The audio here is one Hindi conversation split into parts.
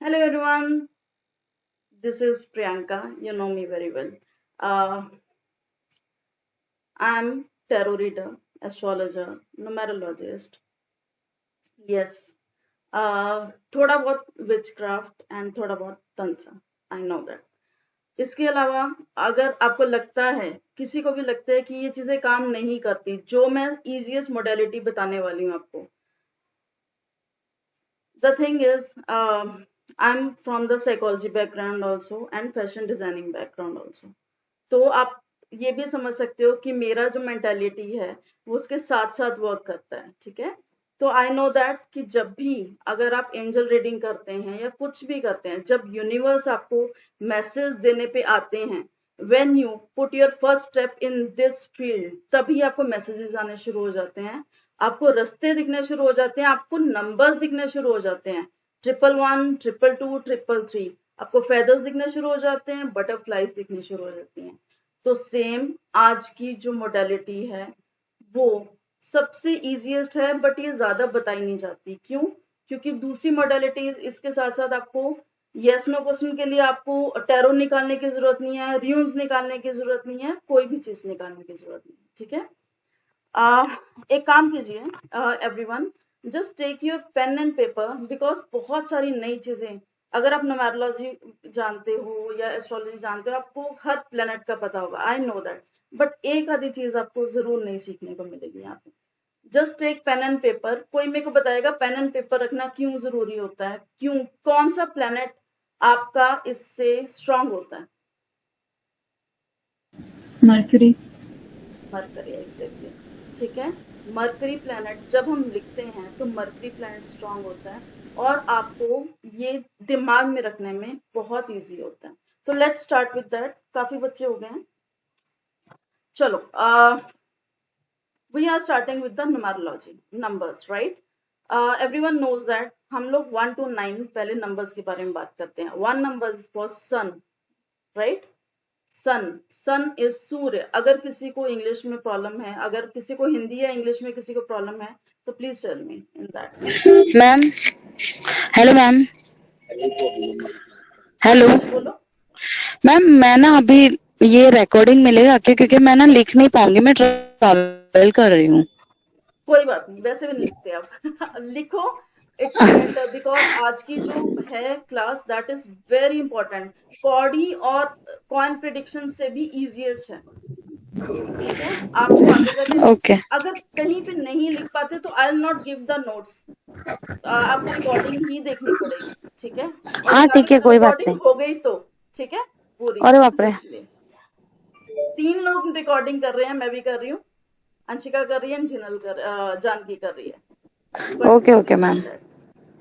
Hello everyone, this is Priyanka. You know me very well. Uh, I'm tarot reader, astrologer, numerologist. Yes, थोड़ा बहुत witchcraft and थोड़ा बहुत तंत्र. I know that. इसके अलावा अगर आपको लगता है, किसी को भी लगता है कि ये चीजें काम नहीं करती, जो मैं easiest modality बताने वाली हूँ आपको. The thing is, I'm from the psychology background also and fashion designing background also. तो आप ये भी समझ सकते हो कि मेरा जो मेंटालिटी है वो उसके साथ साथ वर्क करता है. ठीक है, तो आई नो दैट कि जब भी अगर आप एंजल रीडिंग करते हैं या कुछ भी करते हैं, जब यूनिवर्स आपको मैसेज देने पे आते हैं, when you put your first step in this field, तभी आपको मैसेजेस आने शुरू हो जाते हैं, आपको रास्ते दिखने शुरू हो जाते हैं, आपको नंबर्स दिखने शुरू हो जाते हैं. 111, 222, 333, आपको फेदर्स दिखने शुरू हो जाते हैं, बटरफ्लाईज दिखने शुरू हो जाती हैं. तो सेम आज की जो मोडालिटी है वो सबसे इजीएस्ट है, बट ये ज्यादा बताई नहीं जाती. क्यों? क्योंकि दूसरी मोडालिटीज इसके साथ साथ आपको यस नो क्वेश्चन के लिए आपको टैरो निकालने की जरूरत नहीं है, र्यून्स निकालने की जरूरत नहीं है, कोई भी चीज निकालने की जरूरत नहीं है. ठीक है, एक काम कीजिए everyone, just take your pen and paper, because बहुत सारी नई चीजें, अगर आप न्यूमेरोलॉजी जानते हो या एस्ट्रोलॉजी जानते हो, आपको हर प्लेनेट का पता होगा, आई नो दैट, बट एक आधी चीज आपको जरूर नहीं सीखने को मिलेगी यहाँ पे. Just take pen and paper. कोई मेरे को बताएगा पेन एंड पेपर रखना क्यों जरूरी होता है? क्यों? कौन सा प्लेनेट आपका इससे स्ट्रांग होता है? मरकरी. Mercury, exactly. ठीक है, मरकरी प्लैनेट जब हम लिखते हैं तो मरकरी प्लैनेट स्ट्रांग होता है और आपको ये दिमाग में रखने में बहुत इजी होता है. तो लेट्स स्टार्ट विद दैट. काफी बच्चे हो गए हैं, चलो. We are starting with the numerology, numbers, right? Everyone knows that हम लोग 1 to 9 पहले नंबर्स के बारे में बात करते हैं. 1 number is for sun, right? Sun is सूर्य. अगर किसी को इंग्लिश में प्रॉब्लम है, अगर किसी को हिंदी या इंग्लिश में किसी को प्रॉब्लम है, तो please tell me in that. Ma'am, hello ma'am. Hello बोलो. मैम, मैं ना अभी ये रिकॉर्डिंग मिलेगा क्या? क्योंकि मैं ना लिख नहीं पाऊंगी, मैं ट्रैवल कर रही हूँ. कोई बात नहीं, वैसे भी नहीं लिखते आप. लिखो, इट्स बेटर, बिकॉज आज की जो है class that is very important. कॉर्डी और कॉइन प्रिडिक्शन से भी इजीएस्ट है. ठीक है, आपको आगे जाके ओके. अगर कहीं पे नहीं लिख पाते तो I will not give the notes. आपको रिकॉर्डिंग ही देखनी पड़ेगी. ठीक है, और हाँ ठीक है, अगर कोई बात रिकॉर्डिंग नहीं. हो गई तो ठीक है पूरी. अरे बाप रे. इसलिए 3 लोग रिकॉर्डिंग कर रहे हैं, मैं भी कर रही हूँ, अंशिका कर रही है, जानकी कर रही है. Okay okay ma'am.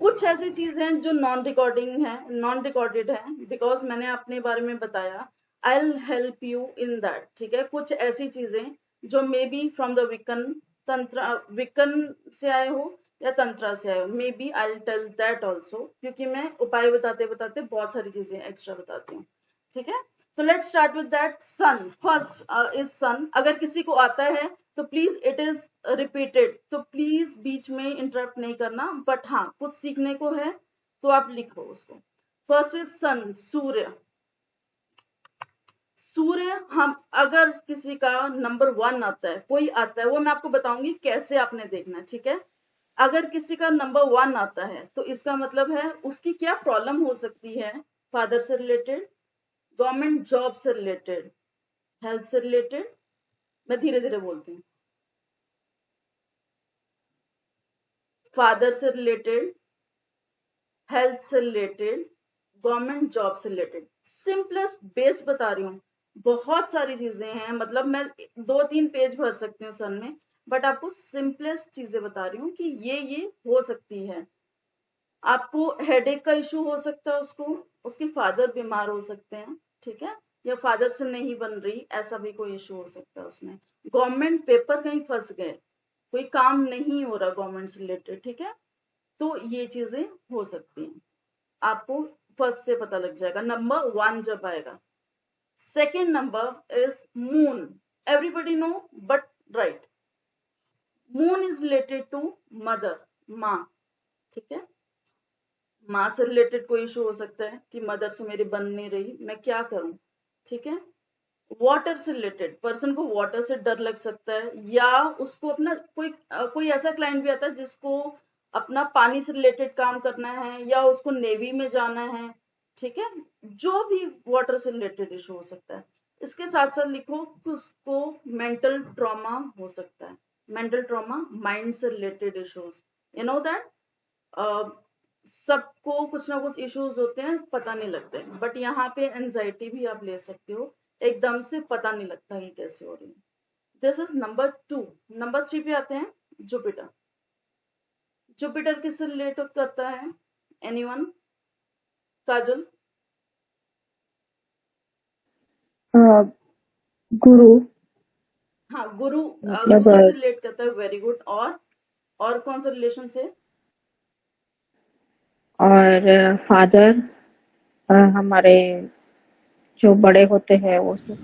कुछ ऐसी चीज हैं जो नॉन रिकॉर्डिंग है, नॉन रिकॉर्डेड है, बिकॉज मैंने अपने बारे में बताया. I will help you in that. ठीक है, कुछ ऐसी चीजें जो मे बी फ्रॉम द विकन तंत्र, विकन से आए हो या तंत्रा से आए हो, may be I will tell that also, क्योंकि मैं उपाय बताते बताते बहुत सारी चीजें एक्स्ट्रा बताती हूँ. ठीक है, तो let's start with that. Sun first is sun. अगर किसी को आता है तो प्लीज इट इज रिपीटेड, तो प्लीज बीच में इंटरप्ट नहीं करना, बट हाँ कुछ सीखने को है तो आप लिखो उसको. फर्स्ट इज सन, सूर्य. सूर्य, हम अगर किसी का नंबर 1 आता है, कोई आता है, वो मैं आपको बताऊंगी कैसे आपने देखना है. ठीक है, अगर किसी का नंबर 1 आता है तो इसका मतलब है उसकी क्या प्रॉब्लम हो सकती है. फादर से रिलेटेड, गवर्नमेंट जॉब से रिलेटेड, हेल्थ से रिलेटेड. मैं धीरे धीरे बोलती हूँ. फादर से रिलेटेड, हेल्थ से रिलेटेड, गवर्नमेंट जॉब से रिलेटेड. सिंपलेस्ट बेस बता रही हूँ. बहुत सारी चीजें हैं, मतलब मैं 2-3 पेज भर सकती हूँ सन में, बट आपको सिंपलेस्ट चीजें बता रही हूँ कि ये हो सकती है. आपको हेडेक का इशू हो सकता है, उसके फादर बीमार हो सकते हैं. ठीक है, या फादर से नहीं बन रही, ऐसा भी कोई इशू हो सकता है उसमें. गवर्नमेंट पेपर कहीं फंस गए, कोई काम नहीं हो रहा गवर्नमेंट से रिलेटेड. ठीक है, तो ये चीजें हो सकती हैं. आपको फर्स्ट से पता लग जाएगा, नंबर 1 जब आएगा. Second number is moon. Everybody know, but right, moon is related to mother, माँ. ठीक है, माँ से रिलेटेड कोई इशू हो सकता है कि मदर से मेरी बन नहीं रही, मैं क्या करूं, ठीक है। वाटर से रिलेटेड, पर्सन को वाटर से डर लग सकता है, या उसको अपना कोई ऐसा क्लाइंट भी आता है जिसको अपना पानी से रिलेटेड काम करना है, या उसको नेवी में जाना है, ठीक है। जो भी वाटर से रिलेटेड इशू हो सकता है। इसके साथ साथ लिखो कि उसको मेंटल ट्रॉमा हो सकता है। मेंटल ट्रॉमा, माइंड से related issues, you know that सबको कुछ ना कुछ इश्यूज होते हैं, पता नहीं लगते, बट यहाँ पे एंजाइटी भी आप ले सकते हो, एकदम से पता नहीं लगता कि कैसे हो रही है। This is number 2। नंबर 3 पे आते हैं, जुपिटर। जुपिटर किससे रिलेट करता है, एनीवन? काजल? अ, गुरु हाँ, गुरु। मतलब गुरु से रिलेट करता है, वेरी गुड। और कौन सा रिलेशन से? और फादर, हमारे जो बड़े होते हैं वो सब,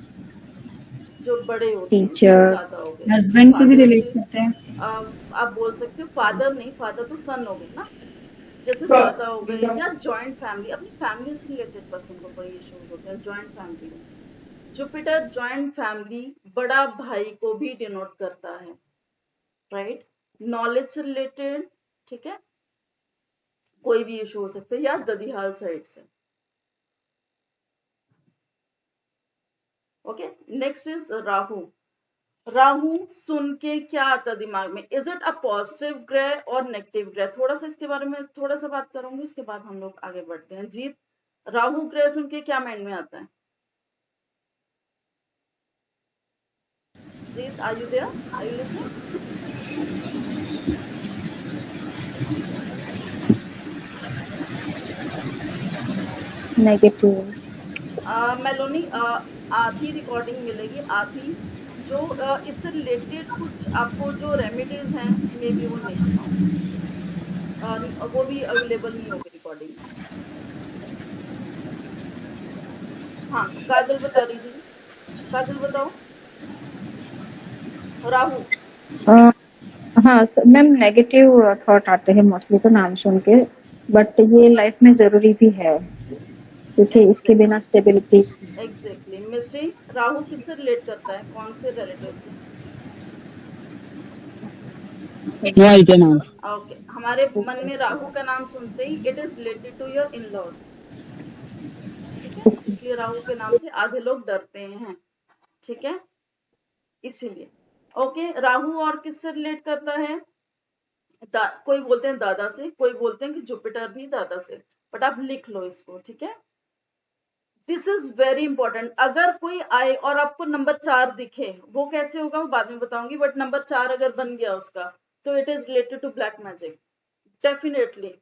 जो बड़े होते हैं, जैसे टीचर, दादा हो गए, हस्बैंड से भी फादर रिलेट से। करते हैं। आप बोल सकते हो फादर नहीं, फादर तो सन हो गए ना, जैसे दादा हो गए, या जॉइंट फैमिली, अपनी फैमिली से रिलेटेड पर्सन को कोई इश्यूज होते हैं जॉइंट फैमिली में। जुपिटर जॉइंट फैमिली, बड़ा भाई को भी डिनोट करता है, राइट। नॉलेज से रिलेटेड, ठीक है, कोई भी इशू हो सकता है, या ददिहाल साइड से। Okay, next is Rahu. Rahu सुन के क्या आता है दिमाग में, इज इट अ पॉजिटिव ग्रह और नेगेटिव ग्रह? थोड़ा सा इसके बारे में थोड़ा सा बात करूंगी, उसके बाद हम लोग आगे बढ़ते हैं। जीत, राहु ग्रह सुन के क्या माइंड में आता है? Jeet, are you there, are you listening? Negative. Meloni, आधी रिकॉर्डिंग मिलेगी, आधी जो इससे रिलेटेड कुछ आपको जो रेमेडीज हैं, मे बी वो नहीं होंगी, वो भी अवेलेबल नहीं होगी रिकॉर्डिंग में। हाँ, काजल बता रही थी, काजल बताओ। राहु। हाँ मैम, नेगेटिव थॉट आते हैं मोस्टली तो नाम सुन के, बट ये लाइफ में जरूरी भी है क्योंकि इसके बिना स्टेबिलिटी। एग्जैक्टली। मिस्ट्री, राहु किससे रिलेट करता है, कौन से रिलेटिव से? वाई के नाम। ओके, हमारे मन में राहु का नाम सुनते ही it is related to your in laws, ठीक है, इसलिए राहु के नाम से आधे लोग डरते हैं, ठीक है, इसीलिए। ओके, राहु और किससे रिलेट करता है? कोई बोलते हैं दादा से, कोई बोलते हैं कि जुपिटर भी दादा से, बट आप लिख लो इसको, ठीक है। This is very important. अगर कोई आए और आपको नंबर 4 दिखे, वो कैसे होगा वो बाद में बताऊंगी, बट नंबर 4 अगर बन गया उसका, तो it is related to black magic, definitely.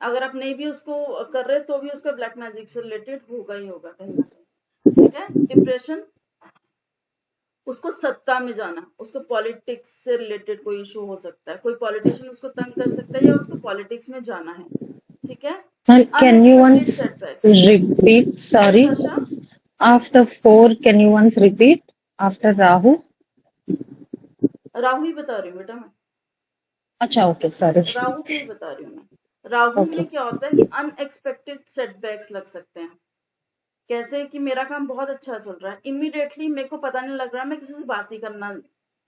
अगर आप नहीं भी उसको कर रहे तो भी उसका ब्लैक मैजिक से रिलेटेड होगा ही होगा कहीं ना कहीं, ठीक है। डिप्रेशन, उसको सत्ता में जाना, उसको पॉलिटिक्स से रिलेटेड कोई इशू हो सकता है, कोई पॉलिटिशियन उसको तंग कर सकता है, या उसको पॉलिटिक्स में जाना है, ठीक है। Can you unexpected once setbacks. repeat? Yes, Sorry. Asha? After 4, can you once repeat? After Rahu? Rahu ही बता रही हूँ बेटा मैं, अच्छा, ओके, सॉरी। राहु के ही बता रही हूँ मैं। राहु ओके। में क्या होता है कि अनएक्सपेक्टेड सेटबैक्स लग सकते हैं। कैसे कि मेरा काम बहुत अच्छा चल रहा है, इमीडिएटली मेरे को पता नहीं लग रहा, मैं किसी से बात नहीं करना,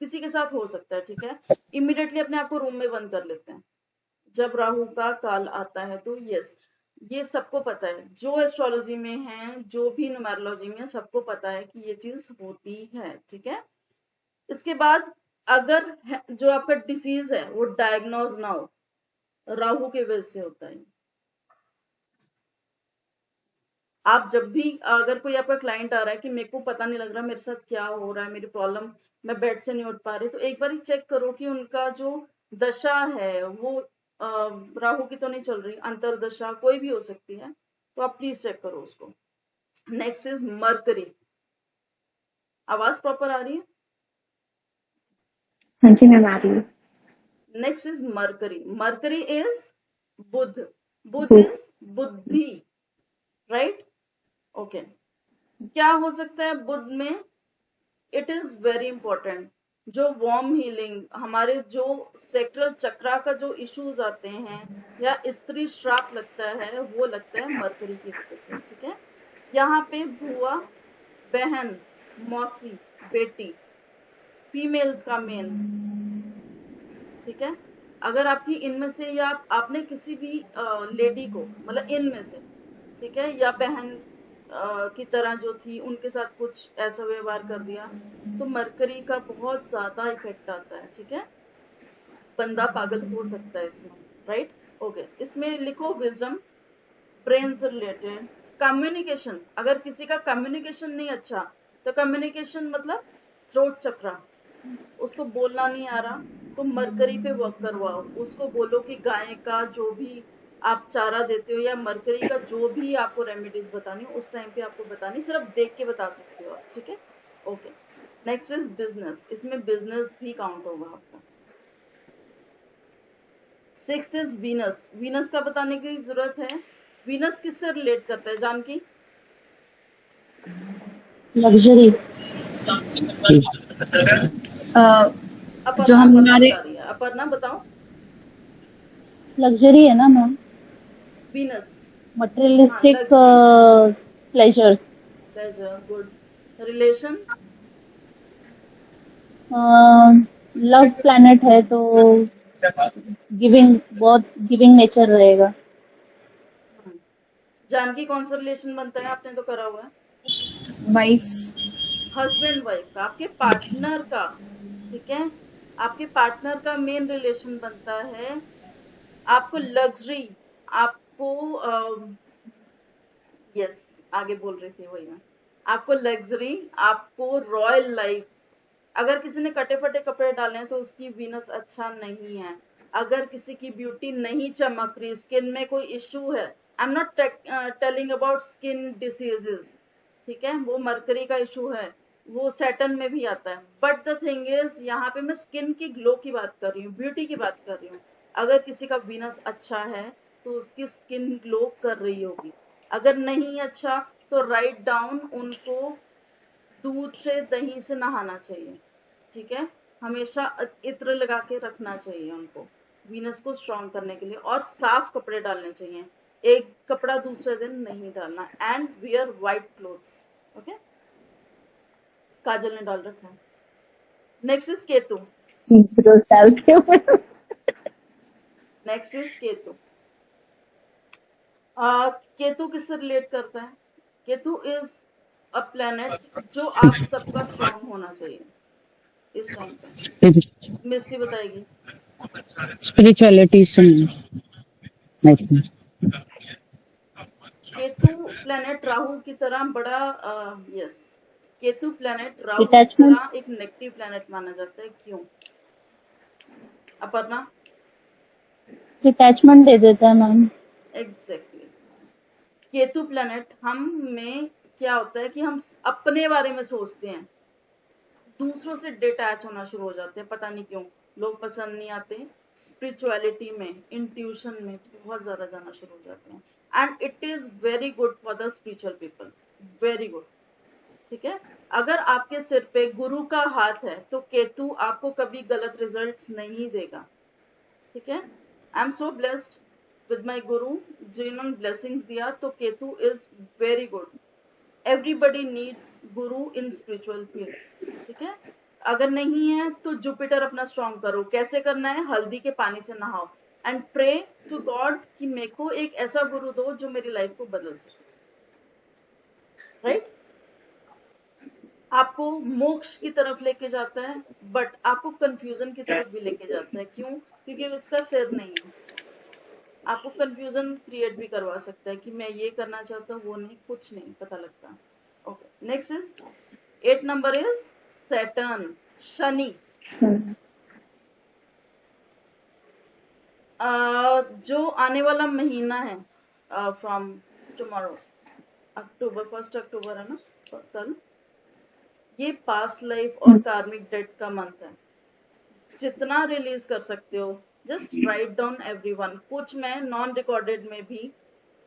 किसी के साथ हो सकता है, ठीक है, इमीडिएटली अपने आप को रूम में बंद कर लेते हैं जब राहु का काल आता है। तो यस, ये सबको पता है, जो एस्ट्रोलॉजी में है, जो भी न्यूमेरोलॉजी में है, सबको पता है कि ये चीज होती है, ठीक है। इसके बाद अगर जो आपका डिसीज है वो डायग्नोज ना हो, राहु के वजह से होता है। आप जब भी, अगर कोई आपका क्लाइंट आ रहा है कि मेरे को पता नहीं लग रहा मेरे साथ क्या हो रहा है, मेरी प्रॉब्लम, मैं बेड से नहीं उठ पा रही, तो एक बार चेक करो कि उनका जो दशा है वो राहु की तो नहीं चल रही, अंतरदशा कोई भी हो सकती है, तो आप प्लीज चेक करो उसको। Next is Mercury. आवाज प्रॉपर आ रही है? हाँ जी मैम, आ रही है। Next is Mercury. Mercury is Budh. Budh Budh. Is बुद्धि, राइट। ओके, क्या हो सकता है बुध में? इट इज वेरी इंपॉर्टेंट, जो वार्म हीलिंग, हमारे जो सेक्रल चक्रा का जो इश्यूज आते हैं या स्त्री श्राप लगता है, वो लगता है मरकरी की वजह से। ठीक है, यहाँ पे बुआ, बहन, मौसी, बेटी, फीमेल्स का मेन। ठीक है, अगर आपकी इनमें से या आपने किसी भी लेडी को, मतलब इनमें से, ठीक है, या बहन की तरह जो थी उनके साथ कुछ ऐसा व्यवहार कर दिया, तो मरकरी का बहुत ज्यादा इफेक्ट आता है। ठीक है, बंदा पागल हो सकता है इसमें। राइट, ओके, इसमें लिखो विजडम, ब्रेन से रिलेटेड, कम्युनिकेशन। अगर किसी का कम्युनिकेशन नहीं अच्छा, तो कम्युनिकेशन मतलब थ्रोट चक्रा, उसको बोलना नहीं आ रहा, तो मरकरी पे वर्क करवाओ। उसको बोलो कि गाय का जो भी आप चारा देते हो या मरकरी का जो भी आपको रेमेडीज बतानी हो उस टाइम पे आपको बतानी, सिर्फ देख के बता सकते हो आप। ठीक है, ओके। नेक्स्ट इज बिजनेस, इसमें बिजनेस भी काउंट होगा आपका। सिक्स्थ इज वीनस, वीनस का बताने की जरूरत है। वीनस किससे रिलेट करता है जानकी? लग्जरी। जो अपर्णा, अपर्णा हमारे बता रही है, अपर्णा बताओ। लग्जरी है ना मैम, वीनस, हाँ, materialistic luxury, pleasures. Pleasure, good. Relation, love planet है तो गिविंग, बहुत गिविंग नेचर रहेगा। जानकी कौन सा रिलेशन बनता है? आपने तो करा हुआ है। वाइफ। हस्बैंड वाइफ का, आपके पार्टनर का। ठीक है, आपके पार्टनर का मेन रिलेशन बनता है। आपको लग्जरी, आपको यस, आगे बोल रही थी वही मैं। आपको लग्जरी, आपको रॉयल लाइफ। अगर किसी ने कटे फटे कपड़े डाले हैं तो उसकी वीनस अच्छा नहीं है। अगर किसी की ब्यूटी नहीं चमक रही, स्किन में कोई इश्यू है, I am not telling about skin diseases, ठीक है, वो मरकरी का इशू है, वो सैटर्न में भी आता है। बट द थिंग इज, यहाँ पे मैं स्किन की ग्लो की बात कर रही हूँ, ब्यूटी की बात कर रही हूँ। अगर किसी का वीनस अच्छा है तो उसकी स्किन ग्लो कर रही होगी। अगर नहीं अच्छा, तो राइट डाउन उनको दूध से दही से नहाना चाहिए। ठीक है, हमेशा इत्र लगा के रखना चाहिए उनको, वीनस को स्ट्रॉन्ग करने के लिए। और साफ कपड़े डालने चाहिए, एक कपड़ा दूसरे दिन नहीं डालना। And wear white clothes. Okay, Kajal ने डाल रखा है। नेक्स्ट इज केतु, डालते हुए नेक्स्ट इज केतु। केतु किससे रिलेट करता है? केतु इज अ प्लेनेट जो आप सबका स्ट्रॉन्ग होना चाहिए इस टाइम पे। मिस्टी बताएगी। स्पिरिचुअलिटी से लाइफ में। केतु प्लेनेट राहु की तरह बड़ा, यस, केतु प्लेनेट राहु की डिटैचमेंट, तरह एक नेगेटिव प्लेनेट माना जाता है। क्यों? अपर्णा? डिटैचमेंट दे देता है मैम। एग्जैक्टली, केतु प्लेनेट हम में क्या होता है कि हम अपने बारे में सोचते हैं, दूसरों से डिटैच होना शुरू हो जाते हैं। पता नहीं क्यों, लोग पसंद नहीं आते। स्पिरिचुअलिटी में, इंट्यूशन में बहुत ज्यादा जाना शुरू हो जाते हैं। And it is very good for the spiritual people, very good. ठीक है, अगर आपके सिर पे गुरु का हाथ है तो केतु आपको कभी गलत रिजल्ट्स नहीं देगा। ठीक है, I am so blessed with my गुरु, जिन्होंने ब्लेसिंग्स दिया, तो Ketu is very good. Everybody needs Guru in spiritual field. ठीक है, अगर नहीं है तो जुपिटर अपना स्ट्रॉन्ग करो। कैसे करना है? हल्दी के पानी से नहाओ एंड प्रे टू गॉड कि मेरे को एक ऐसा गुरु दो जो मेरी लाइफ को बदल सके। राइट, आपको मोक्ष की तरफ लेके जाता है, बट आपको कंफ्यूजन की तरफ भी लेके जाता है। क्यों? क्योंकि उसका सिर नहीं है, आपको कंफ्यूजन क्रिएट भी करवा सकता है कि मैं ये करना चाहता हूँ, वो नहीं, कुछ नहीं पता लगता। Okay, next is 8 number is Saturn, Shani. जो आने वाला महीना है फ्रॉम टुमारो, अक्टूबर, 1 अक्टूबर है ना कल, ये पास्ट लाइफ और कार्मिक डेट का मंथ है। जितना रिलीज कर सकते हो, जस्ट राइट डाउन एवरीवन। कुछ मैं नॉन रिकॉर्डेड में भी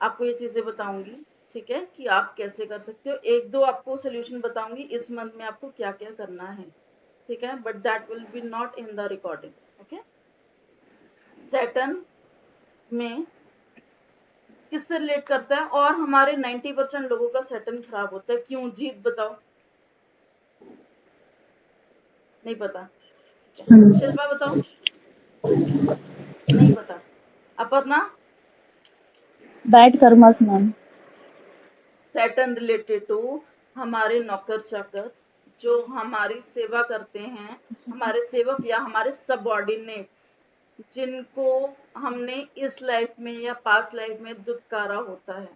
आपको ये चीजें बताऊंगी, ठीक है, कि आप कैसे कर सकते हो। एक दो आपको सोल्यूशन बताऊंगी इस मंथ में आपको क्या क्या करना है। ठीक है, but that will be not in the recording. Okay, Saturn में किससे रिलेट करता है? और हमारे 90% लोगों का सैटर्न खराब होता है. क्यों? जीत बताओ. नहीं पता. शिल्पा बताओ. नहीं पता. अपना bad karmas ma'am. Saturn related to हमारे नौकर चाकर जो हमारी सेवा करते हैं, हमारे सेवक या हमारे सबऑर्डिनेट्स, जिनको हमने इस लाइफ में या पास्ट लाइफ में दुत्कारा होता है.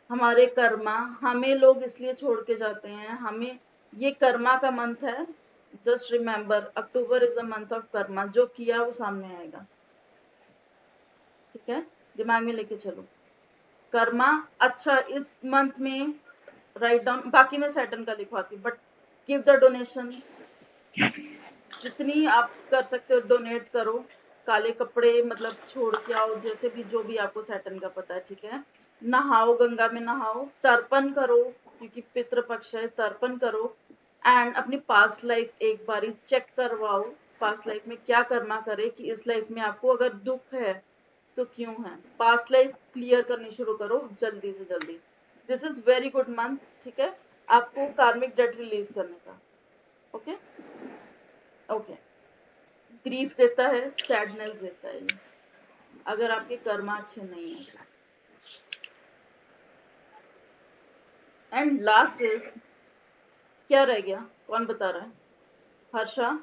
हमारे कर्मा, हमें लोग इसलिए छोड़ के जाते हैं. हमें ये कर्मा का मंथ है. Just remember, October is a month of Karma. जो किया वो सामने आएगा. ठीक है, दिमाग में लेके चलो. कर्मा. अच्छा, इस मंथ में राइट डाउन, बाकी मैं सैटर्न का लिखवाती हूँ, बट गिव द डोनेशन. जितनी आप कर सकते हो डोनेट करो. काले कपड़े मतलब छोड़ के आओ, जैसे भी जो भी आपको सैटर्न का पता है. ठीक है, नहाओ, गंगा में नहाओ, तर्पण करो क्योंकि पितृपक्ष है. तर्पण करो एंड अपनी पास्ट लाइफ एक बारी चेक करवाओ. पास्ट लाइफ में क्या कर्मा करे कि इस लाइफ में आपको अगर दुख है तो क्यों है. पास्ट लाइफ क्लियर करनी शुरू करो जल्दी से जल्दी. This is very good month. ठीक है, आपको कार्मिक डेट रिलीज करने का. Okay okay. ग्रीफ देता है, सैडनेस देता है ये, अगर आपके कर्मा अच्छे नहीं है. एंड लास्ट इज, क्या रह गया? कौन बता रहा है? हर्षा.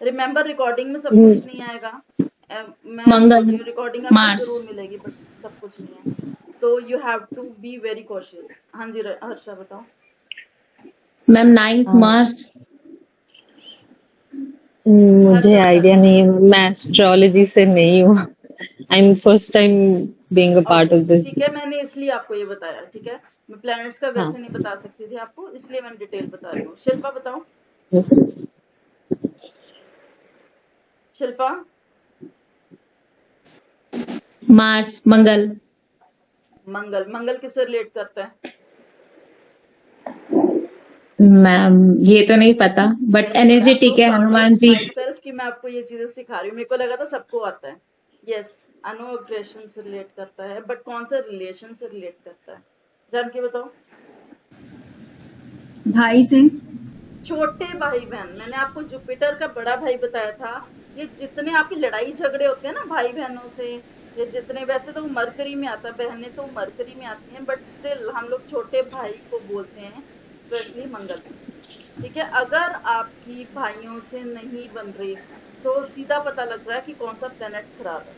रिमेम्बर, रिकॉर्डिंग में सब कुछ नहीं आएगा. मैं मंगल. रिकॉर्डिंग आपको मार्स. जरूर मिलेगी बट सब कुछ नहीं है, तो you have to be very cautious. हाँ जी हर्षा बताओ. Ma'am 9th March. मुझे हर्षा आइडिया नहीं है, मैं एस्ट्रोलॉजी से नहीं हूँ. I am first time being a part of this. ठीक है, मैंने इसलिए आपको ये बताया. ठीक है, मैं प्लैनेट्स का वैसे नहीं बता सकती थी आपको, इसलिए मैंने डिटेल बता रही हूँ. शिल्पा बताओ. शिल्पा. मार्स. मंगल. मंगल. मंगल किससे रिलेट करता है? मैम ये तो नहीं पता, बट एनर्जेटिक है हनुमान जी. माई सेल्फ कि मैं आपको ये चीजें सिखा रही हूँ. मेरे को लगा था सबको आता है. यस, अनुअग्रेशन से रिलेट करता है, बट कौन सा रिलेशन से रिलेट करता है? जान के बताओ. भाई से. छोटे भाई बहन. मैंने आपको जुपिटर का बड़ा भाई बताया था. ये जितने आपकी लड़ाई झगड़े होते हैं ना भाई बहनों से, ये जितने, वैसे तो वो मरकरी में आता है, बहनें तो मरकरी में आती हैं, बट स्टिल हम लोग छोटे भाई को बोलते हैं, स्पेशली मंगल. ठीक है, अगर आपकी भाइयों से नहीं बन रही तो सीधा पता लग रहा है कि कौन सा प्लेनेट खराब है.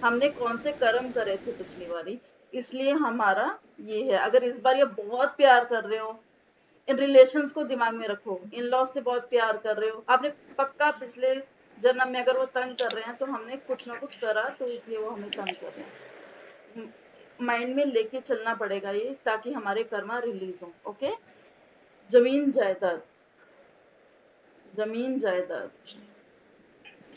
हमने कौन से कर्म करे थे पिछली बारी, इसलिए हमारा ये है. अगर इस बार ये बहुत प्यार कर रहे हो, इन रिलेशंस को दिमाग में रखो. इन लॉज से बहुत प्यार कर रहे हो, आपने पक्का पिछले जन्म में अगर वो तंग कर रहे हैं तो हमने कुछ ना कुछ करा, तो इसलिए वो हमें तंग कर रहे हैं. माइंड में लेके चलना पड़ेगा ये, ताकि हमारे कर्मा रिलीज हो. ओके. जमीन जायदाद. जमीन जायदाद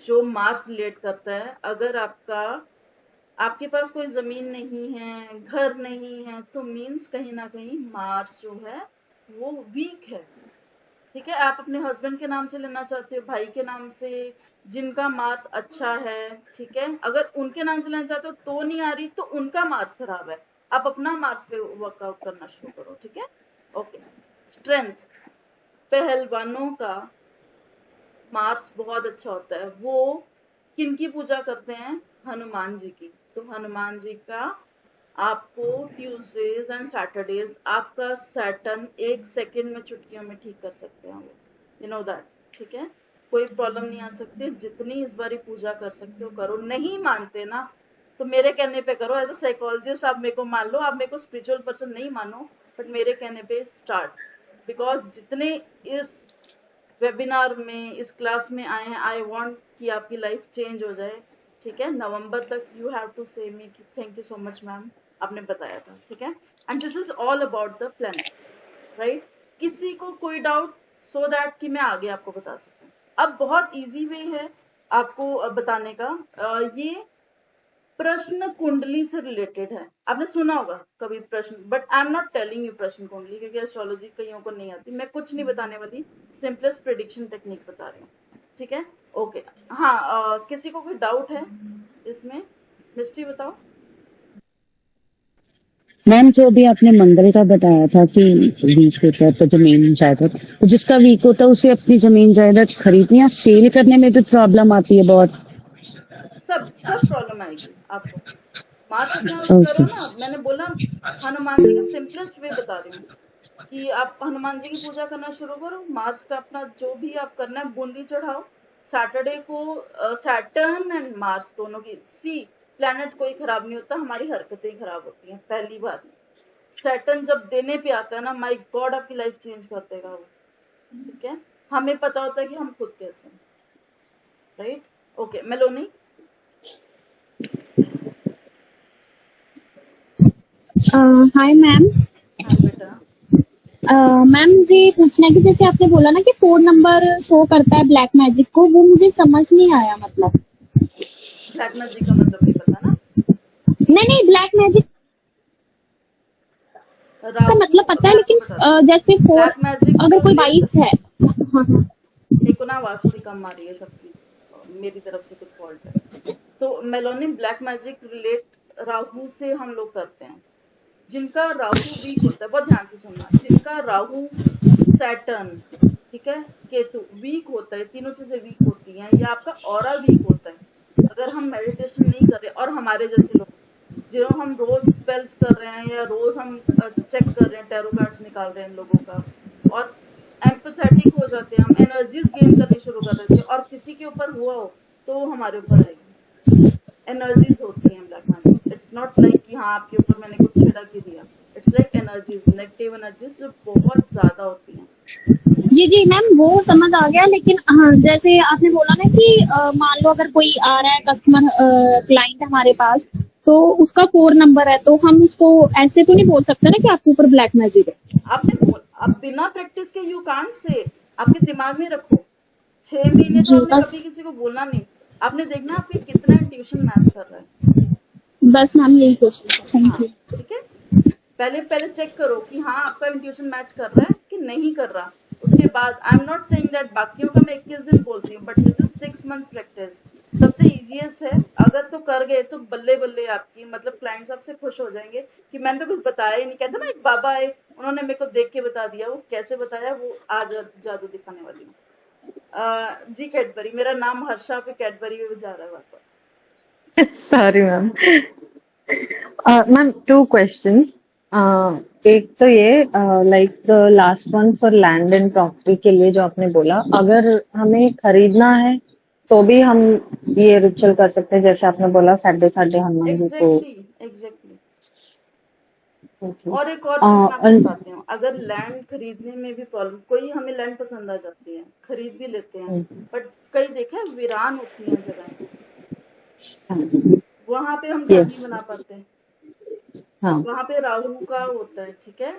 जो मार्स रिलेट करता है. अगर आपके पास कोई जमीन नहीं है, घर नहीं है, तो मीन्स कहीं ना कहीं मार्स जो है वो वीक है. ठीक है, आप अपने हस्बैंड के नाम से लेना चाहते हो, भाई के नाम से, जिनका मार्स अच्छा है. ठीक है, अगर उनके नाम से लेना चाहते हो तो नहीं आ रही, तो उनका मार्स खराब है. आप अपना मार्स पे वर्कआउट करना शुरू करो. ठीक है. ओके. स्ट्रेंथ. पहलवानों का मार्स बहुत अच्छा होता है. वो किनकी पूजा करते हैं? हनुमान जी की. तो हनुमान जी का आपको ट्यूसडेज एंड सैटरडेज, आपका सैटर्न 1 सेकंड में चुटकियों में ठीक कर सकते हैं वो. You know that. ठीक है, कोई प्रॉब्लम नहीं आ सकती. जितनी इस बारी पूजा कर सकते हो करो. नहीं मानते ना तो मेरे कहने पे करो. एज अ साइकोलॉजिस्ट आप मेरे को मान लो, आप मेरे को स्पिरिचुअल पर्सन नहीं मानो, बट मेरे कहने पे स्टार्ट. बिकॉज जितने इस वेबिनार में, इस क्लास में आए हैं, आई वांट कि आपकी लाइफ चेंज हो जाए. ठीक है, नवंबर तक यू हैव टू से मी कि thank you so much ma'am, आपने बताया था. ठीक है, and this is all about the planets. Right. किसी को कोई डाउट, सो दैट कि मैं आगे आपको बता सकूं. अब बहुत इजी वे है आपको बताने का. ये प्रश्न कुंडली से रिलेटेड है। आपने सुना होगा कभी प्रश्न, but I am not telling you प्रश्न कुंडली, क्योंकि एस्ट्रोलॉजी कईयों को नहीं आती। मैं कुछ नहीं बताने वाली, सिंपलेस्ट प्रिडिक्शन टेक्निक बता रही हूँ, ठीक है? ओके। हाँ, किसी को कोई डाउट है इसमें? मिस्ट्री बताओ। मैम जो अभी आपने मंगल का बताया था कि वीक होता है तो जमीन जायदाद, तो जिसका वीक होता है उसे अपनी जमीन जायदाद खरीदने या सेल करने में भी प्रॉब्लम आती है बहुत। सब प्रॉब्लम आएगी आपको। मार्च अपना करो ना, मैंने बोला हनुमान जी का सिंपलेस्ट वे बता रही हूँ कि आप हनुमान जी की पूजा करना शुरू करो। मार्च का अपना जो भी आप करना है, बूंदी चढ़ाओ। सैटरडे को सैटर्न एंड मार्च दोनों की, सी प्लैनेट कोई खराब नहीं होता, हमारी हरकतें ही खराब होती हैं। पहली बात, सैटर्न जब देने पे आता है ना, माय गॉड आपकी लाइफ चेंज कर देगा वो, ठीक है? हमें पता होता है कि हम खुद कैसे, right? Okay, Meloni. Hi ma'am. हाँ बेटा। मैम मुझे ये पूछना है कि जैसे आपने बोला ना कि 4 नंबर शो करता है ब्लैक मैजिक को, वो मुझे समझ नहीं आया। मतलब ब्लैक मैजिक का मतलब नहीं पता ना? नहीं ब्लैक मैजिक का राहु मतलब पता है, लेकिन जैसे 4 ब्लैक मैजिक अगर कोई 22 है। हाँ हाँ देखो ना, आवाज थोड़ी कम आ रही है सबकी, मेरी तरफ से कुछ फॉल्ट है। तो Meloni, black magic relate Rahu से हम लोग करते हैं। जिनका राहु वीक होता है, बहुत ध्यान से सुनना, जिनका राहु, सैटर्न, ठीक है, केतु वीक होता है, तीनों चीजें वीक होती हैं, या आपका ऑरा वीक होता है, अगर हम मेडिटेशन नहीं कर रहे, और हमारे जैसे लोग जो हम रोज स्पेल्स कर रहे हैं या रोज हम चेक कर रहे हैं, टैरो कार्ड्स निकाल रहे हैं इन लोगों का, और एम्पैथेटिक हो जाते हैं, हम एनर्जीज गेन करनी शुरू कर देते हैं, और किसी के ऊपर हुआ हो तो वो हमारे ऊपर आएगी। एनर्जीज होती हैं black magic. It's not like कि हाँ आपके ऊपर मैंने कुछ छिड़क ही दिया। It's like energies, negative energies जो बहुत ज्यादा होती हैं। जी मैम, वो समझ आ गया। लेकिन हाँ, जैसे आपने बोला ना कि मान लो अगर कोई आ रहा है कस्टमर, क्लाइंट हमारे पास, तो उसका 4 नंबर है, तो हम उसको ऐसे तो नहीं बोल सकते ना कि आपके ऊपर ब्लैक मैजिक है। आप बिना प्रैक्टिस के यू कांट से, आपके दिमाग में रखो। 6 महीने तो आपने कभी किसी को बोलना नहीं। आपने देखना आपके कितना इंट्यूशन मैच कर रहा है। बस मैम यही क्वेश्चन। Thank you. ठीक है, पहले चेक करो कि हाँ आपका इंट्यूशन मैच कर रहा है कि नहीं कर रहा। उसके बाद I am not saying that बाकियों का मैं 21 दिन बोलती हूँ, but this is 6 months practice. सबसे इजीएस्ट है, अगर तो कर गए तो बल्ले बल्ले आपकी, मतलब क्लाइंट्स आपसे खुश हो जाएंगे कि मैंने तो कुछ बताया ही नहीं। कहते ना, एक बाबा आए, उन्होंने मेरे को देख के बता दिया। वो कैसे बताया, वो आज जादू दिखाने वाली हूँ। जी कैडबरी, मेरा नाम हर्षा पे कैडबरी में जा रहा है वापस। Sorry ma'am. Ma'am 2 questions. एक तो ये like the last one for land and property के लिए जो आपने बोला, अगर हमें खरीदना है तो भी हम ये रिचुअल कर सकते हैं, जैसे आपने बोला साढ़े हनुमान जी को। एग्जैक्टली। और एक और चीज मैं आपको बताती हूँ, अगर लैंड खरीदने में भी प्रॉब्लम, कोई हमें लैंड पसंद आ जाती है, खरीद भी लेते हैं, बट कई देखे वीरान होती हैं जगह, वहां पे हम घर नहीं बना पाते। वहां पे राहु का होता है, ठीक है?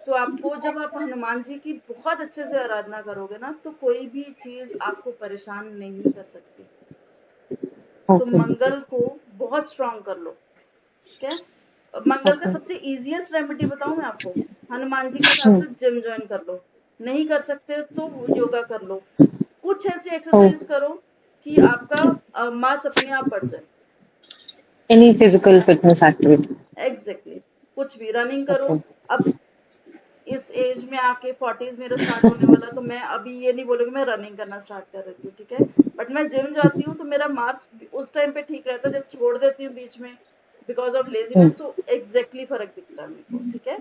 तो आपको, जब आप हनुमान जी की बहुत अच्छे से आराधना करोगे ना, तो कोई भी चीज आपको परेशान नहीं कर सकती। तो मंगल को बहुत स्ट्रांग कर लो, ठीक है? मंगल का सबसे इजीएस्ट रेमेडी बताऊं मैं आपको, हनुमान जी के साथ से जिम ज्वाइन कर लो। नहीं कर सकते तो योगा कर लो। कुछ ऐसी एक्सरसाइज करो कि आपका मास अपने आप बढ़ जाए। Any physical fitness activity. Exactly, कुछ भी, रनिंग करो। अब इस एज में आके 40s मेरा स्टार्ट होने वाला, तो मैं अभी ये नहीं बोलूंगी मैं रनिंग करना स्टार्ट कर रही हूँ, ठीक है? बट मैं जिम जाती हूँ तो मेरा मार्क्स उस टाइम पे ठीक रहता है। जब छोड़ देती हूँ बीच में बिकॉज ऑफ लेजीनेस, तो एग्जैक्टली फर्क दिखता है मेरे को, ठीक है?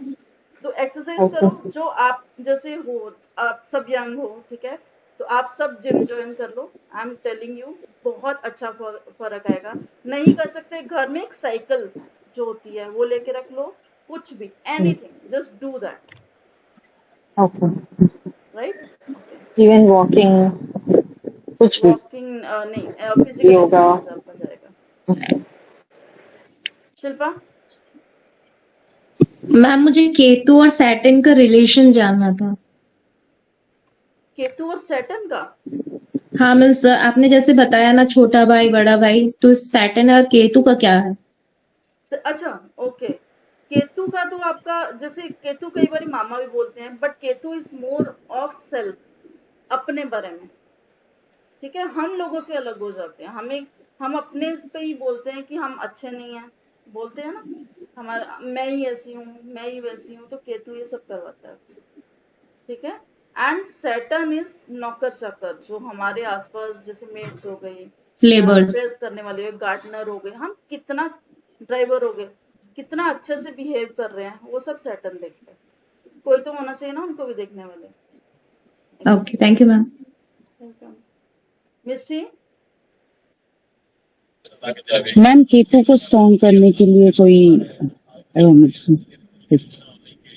तो एक्सरसाइज करो जो आप जैसे हो, आप सब यंग हो, ठीक है? तो आप सब जिम ज्वाइन कर लो। आई एम टेलिंग यू, बहुत अच्छा फर्क आएगा। नहीं कर सकते, घर में एक साइकिल जो होती है वो लेके रख लो। कुछ भी, anything, just do that. Okay, right? Even walking, कुछ भी। वॉकिंग नहीं, फिजिकल योगा एक्सरसाइज आपका जाएगा। शिल्पा, मैम मुझे केतु और सैटर्न का रिलेशन जानना था। केतु और सैटर्न का? हाँ मीन्स आपने जैसे बताया ना, छोटा भाई बड़ा भाई, तो सैटर्न और केतु का क्या है? अच्छा, ओके। केतु का तो आपका, जैसे केतु कई बार मामा भी बोलते हैं, but Ketu is more of self, अपने बारे में। ठीक है, हम लोगों से अलग हो जाते हैं, हम अपने पे ही बोलते हैं कि हम अच्छे नहीं हैं, बोलते हैं ना, हमारा मैं ही ऐसी हूँ, मैं ही वैसी हूँ, तो केतु ये सब करवाता है। ठीक है। एंड सैटर्न इज नौकर चाकर, जो हमारे आसपास जैसे मेड्स हो गई या लेबर्स। प्रेस करने वाले हो, गार्डनर हो गए, हम कितना, ड्राइवर हो गए, कितना अच्छे से बिहेव कर रहे हैं, वो सब सैटर्न देखते हैं। कोई तो होना चाहिए ना उनको भी देखने वाले। Okay, thank you ma'am. Misti, ma'am Ketu को स्ट्रॉन्ग करने के लिए कोई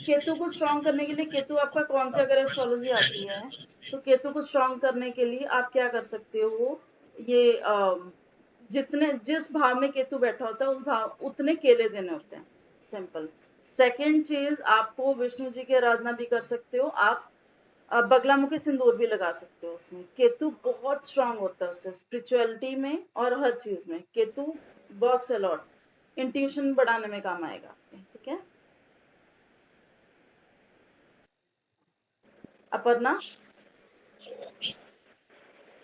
केतु को स्ट्रॉन्ग करने के लिए, केतु आपका कौन से, अगर एस्ट्रोलॉजी आती है तो केतु को स्ट्रॉन्ग करने के लिए आप क्या कर सकते हो, ये जितने, जिस भाव में केतु बैठा होता है उस भाव उतने केले देने होते हैं, सिंपल। सेकंड चीज, आपको विष्णु जी की आराधना भी कर सकते हो आप, बगलामुखी सिंदूर भी लगा सकते हो उसमें। केतु बहुत स्ट्रांग होता है उससे, स्पिरिचुअलिटी में और हर चीज में केतु वर्क्स अलॉट, इंट्यूशन बढ़ाने में काम आएगा आपके। ठीक है। अपर्णा,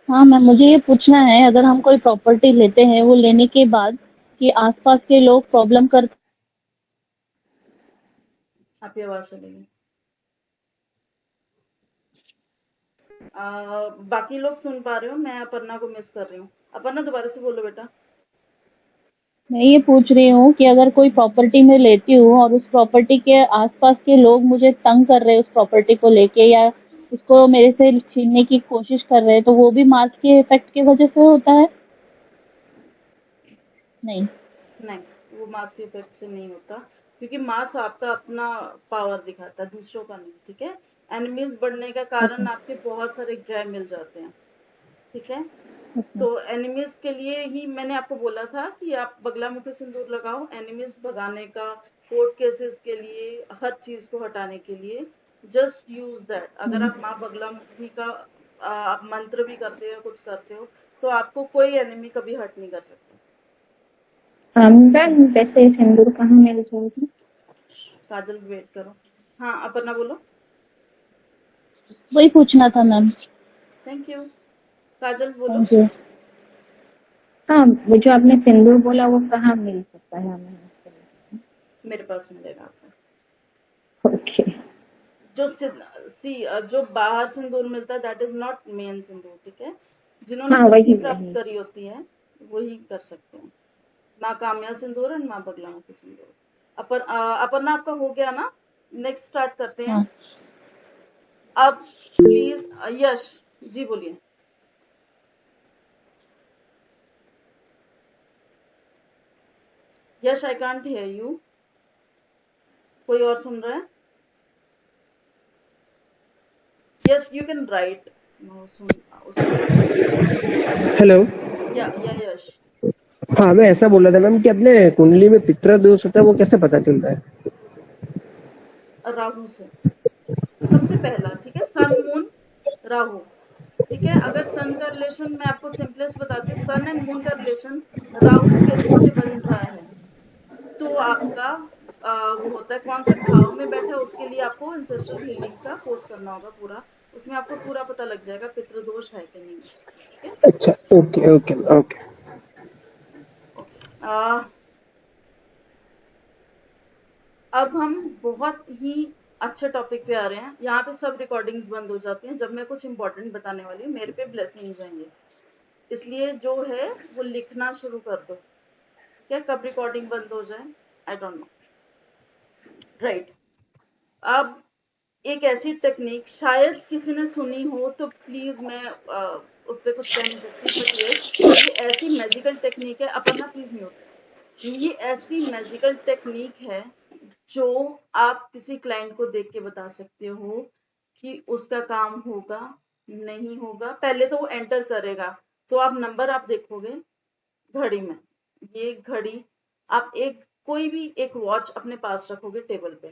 हाँ मैम, मुझे ये पूछना है, अगर हम कोई प्रॉपर्टी लेते हैं, वो लेने के बाद कि आसपास के लोग प्रॉब्लम कर, आपकी आवाज चलेगी। बाकी लोग सुन पा रहे हो, मैं अपर्णा को मिस कर रही हूँ। अपर्णा दोबारा से बोलो बेटा। मैं ये पूछ रही हूँ कि अगर कोई प्रॉपर्टी मैं लेती हूँ और उस प्रॉपर्टी के आसपास के लोग मुझे तंग कर रहे हैं उस प्रॉपर्टी को लेके, या उसको मेरे से छीनने की कोशिश कर रहे हैं, तो वो भी मार्स के इफेक्ट की वजह से होता है? नहीं। नहीं, वो मार्स के इफेक्ट से नहीं होता, क्योंकि मार्स आपका अपना पावर दिखाता है, दूसरों का नहीं। ठीक है। एनिमीज बढ़ने का कारण आपके बहुत सारे ग्रह मिल जाते हैं। ठीक है। तो एनिमीज के लिए ही मैंने आपको बोला था कि आप बगलामुखी सिंदूर लगाओ, एनिमीज भगाने का, कोर्ट केसेस के लिए, हर चीज को हटाने के लिए। Just use that. अगर आप माँ बगलामुखी का आप मंत्र भी करते हो, कुछ करते हो, तो आपको कोई एनिमी कभी हर्ट नहीं कर सकता। मैम वैसे सिंदूर कहाँ मिल जाएगी? काजल, वेट करो। हाँ, अपर्णा बोलो। वही पूछना था मैम। Thank you. काजल बोलो। Thank you. हाँ, वो जो आपने सिंदूर बोला वो कहाँ मिल सकता है हमें? मेरे पास मिलेगा आपको। ओके। जो बाहर सिंदूर मिलता है, दैट इज नॉट मेन सिंदूर। ठीक है। जिन्होंने हाँ सिद्धि वही प्राप्त वही। करी होती है वही कर सकते हैं। माँ काम्या सिंदूर और माँ बगलामुखी सिंदूर। अपर्णा, आपका हो गया ना? नेक्स्ट स्टार्ट करते हैं। हाँ। अब प्लीज यश जी बोलिए। यश, आई कांट हियर यू। कोई और सुन रहा है? यश, यू कैन राइट। हेलो। या यश। हाँ, मैं ऐसा बोल रहा था मैम कि अपने कुंडली में पितृ दोष होता है, वो कैसे पता चलता है? राहु से सबसे पहला। ठीक है। सन, मून, राहु। ठीक है। अगर सन का रिलेशन मैं आपको सिंपलेस्ट बताती हूँ, सन एंड मून का रिलेशन राहु केतु से बन रहा है, तो आपका वो होता है, कौन से भाव में बैठा है उसके लिए आपको एंसेस्ट्रल हीलिंग का कोर्स करना होगा पूरा। उसमें आपको पूरा पता लग जाएगा पितृदोष है कि नहीं। ठीक है। अच्छा, ओके ओके ओके। ओके। अब हम बहुत ही अच्छे टॉपिक पे आ रहे हैं। यहाँ पे सब रिकॉर्डिंग्स बंद हो जाती हैं जब मैं कुछ इंपॉर्टेंट बताने वाली हूँ। मेरे पे ब्लेसिंग्स हैं ये, इसलिए जो है वो लिखना शुरू कर दो। क्या कब रिकॉर्डिंग बंद हो जाए, आई डोंट नो। राइट। अब एक ऐसी टेक्निक शायद किसी ने सुनी हो, तो प्लीज मैं उस पर कुछ कह नहीं सकती, बट यस, ये ऐसी मैजिकल टेक्निक है। Aparna please mute. ये ऐसी मैजिकल टेक्निक है जो आप किसी क्लाइंट को देख के बता सकते हो कि उसका काम होगा नहीं होगा। पहले तो वो एंटर करेगा, तो आप नंबर आप देखोगे घड़ी में। ये घड़ी आप कोई भी एक वॉच अपने पास रखोगे टेबल पे।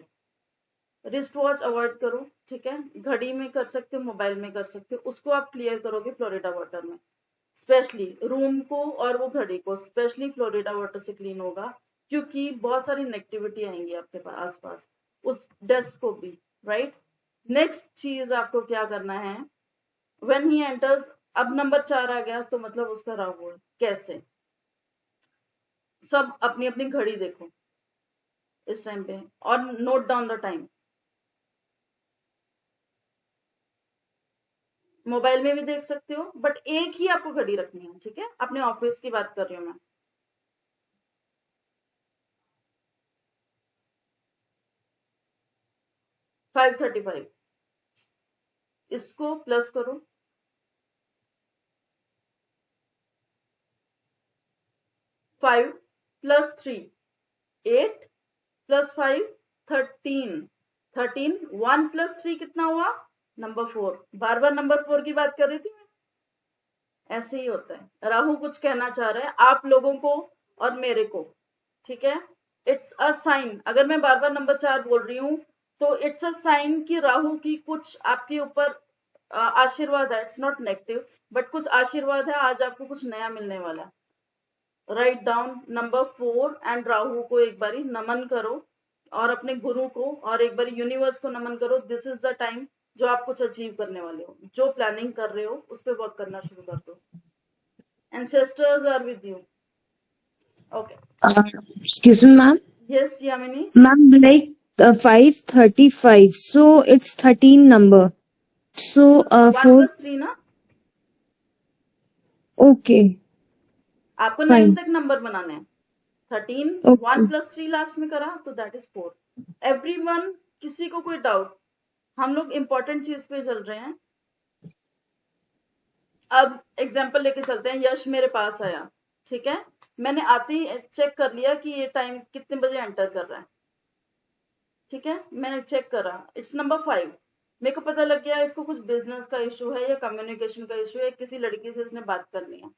रिस्ट वॉच अवॉइड करो। ठीक है। घड़ी में कर सकते हो, मोबाइल में कर सकते हो। उसको आप क्लियर करोगे फ्लोरिडा वाटर में, स्पेशली रूम को और वो घड़ी को स्पेशली फ्लोरिडा वाटर से क्लीन होगा। क्योंकि बहुत सारी नेगेटिविटी आएंगी आपके पास आसपास, उस डेस्क को भी, राइट। नेक्स्ट चीज आपको क्या करना है, व्हेन ही एंटर्स, अब नंबर 4 आ गया तो मतलब उसका राहु है। कैसे? सब अपनी अपनी घड़ी देखो इस टाइम पे और note down the time. Mobile में भी देख सकते हो, बट एक ही आपको घड़ी रखनी है, ठीक है। अपने ऑफिस की बात कर रही हूँ मैं। 5:35, इसको प्लस करो, 5 + 3 8 + 5 13, 1 + 3 कितना हुआ? नंबर 4। बार बार नंबर 4 की बात कर रही थी मैं। ऐसे ही होता है, राहु कुछ कहना चाह रहा है आप लोगों को और मेरे को, ठीक है। इट्स अ साइन, अगर मैं बार बार नंबर 4 बोल रही हूँ तो इट्स अ साइन कि राहु की कुछ आपके ऊपर आशीर्वाद है। इट्स नॉट नेगेटिव, बट कुछ आशीर्वाद है, आज आपको कुछ नया मिलने वाला है। Write down number 4 and Rahu को एक बारी नमन करो और अपने गुरु को और एक बारी यूनिवर्स को नमन करो। दिस इज द टाइम जो आप कुछ अचीव करने वाले हो, जो प्लानिंग कर रहे हो उस पर वर्क करना शुरू कर दो। Ancestors are with you. Okay, Excuse me, ma'am. Yes Yamini. Ma'am, like 5:35. So it's 13 number. So 1 4. + 3 ना, Okay, आपको 9 fine. तक नंबर बनाने हैं। 13, 1 Okay. + 3 लास्ट में करा तो दैट इज 4। एवरीवन, किसी को कोई डाउट? हम लोग इंपॉर्टेंट चीज पे चल रहे हैं। अब एग्जाम्पल लेके चलते हैं। यश मेरे पास आया, ठीक है। मैंने आते ही चेक कर लिया कि ये टाइम कितने बजे एंटर कर रहा है, ठीक है। मैंने चेक करा, इट्स नंबर 5। मेरे को पता लग गया इसको कुछ बिजनेस का इशू है या कम्युनिकेशन का इशू है, किसी लड़की से इसने बात करनी है,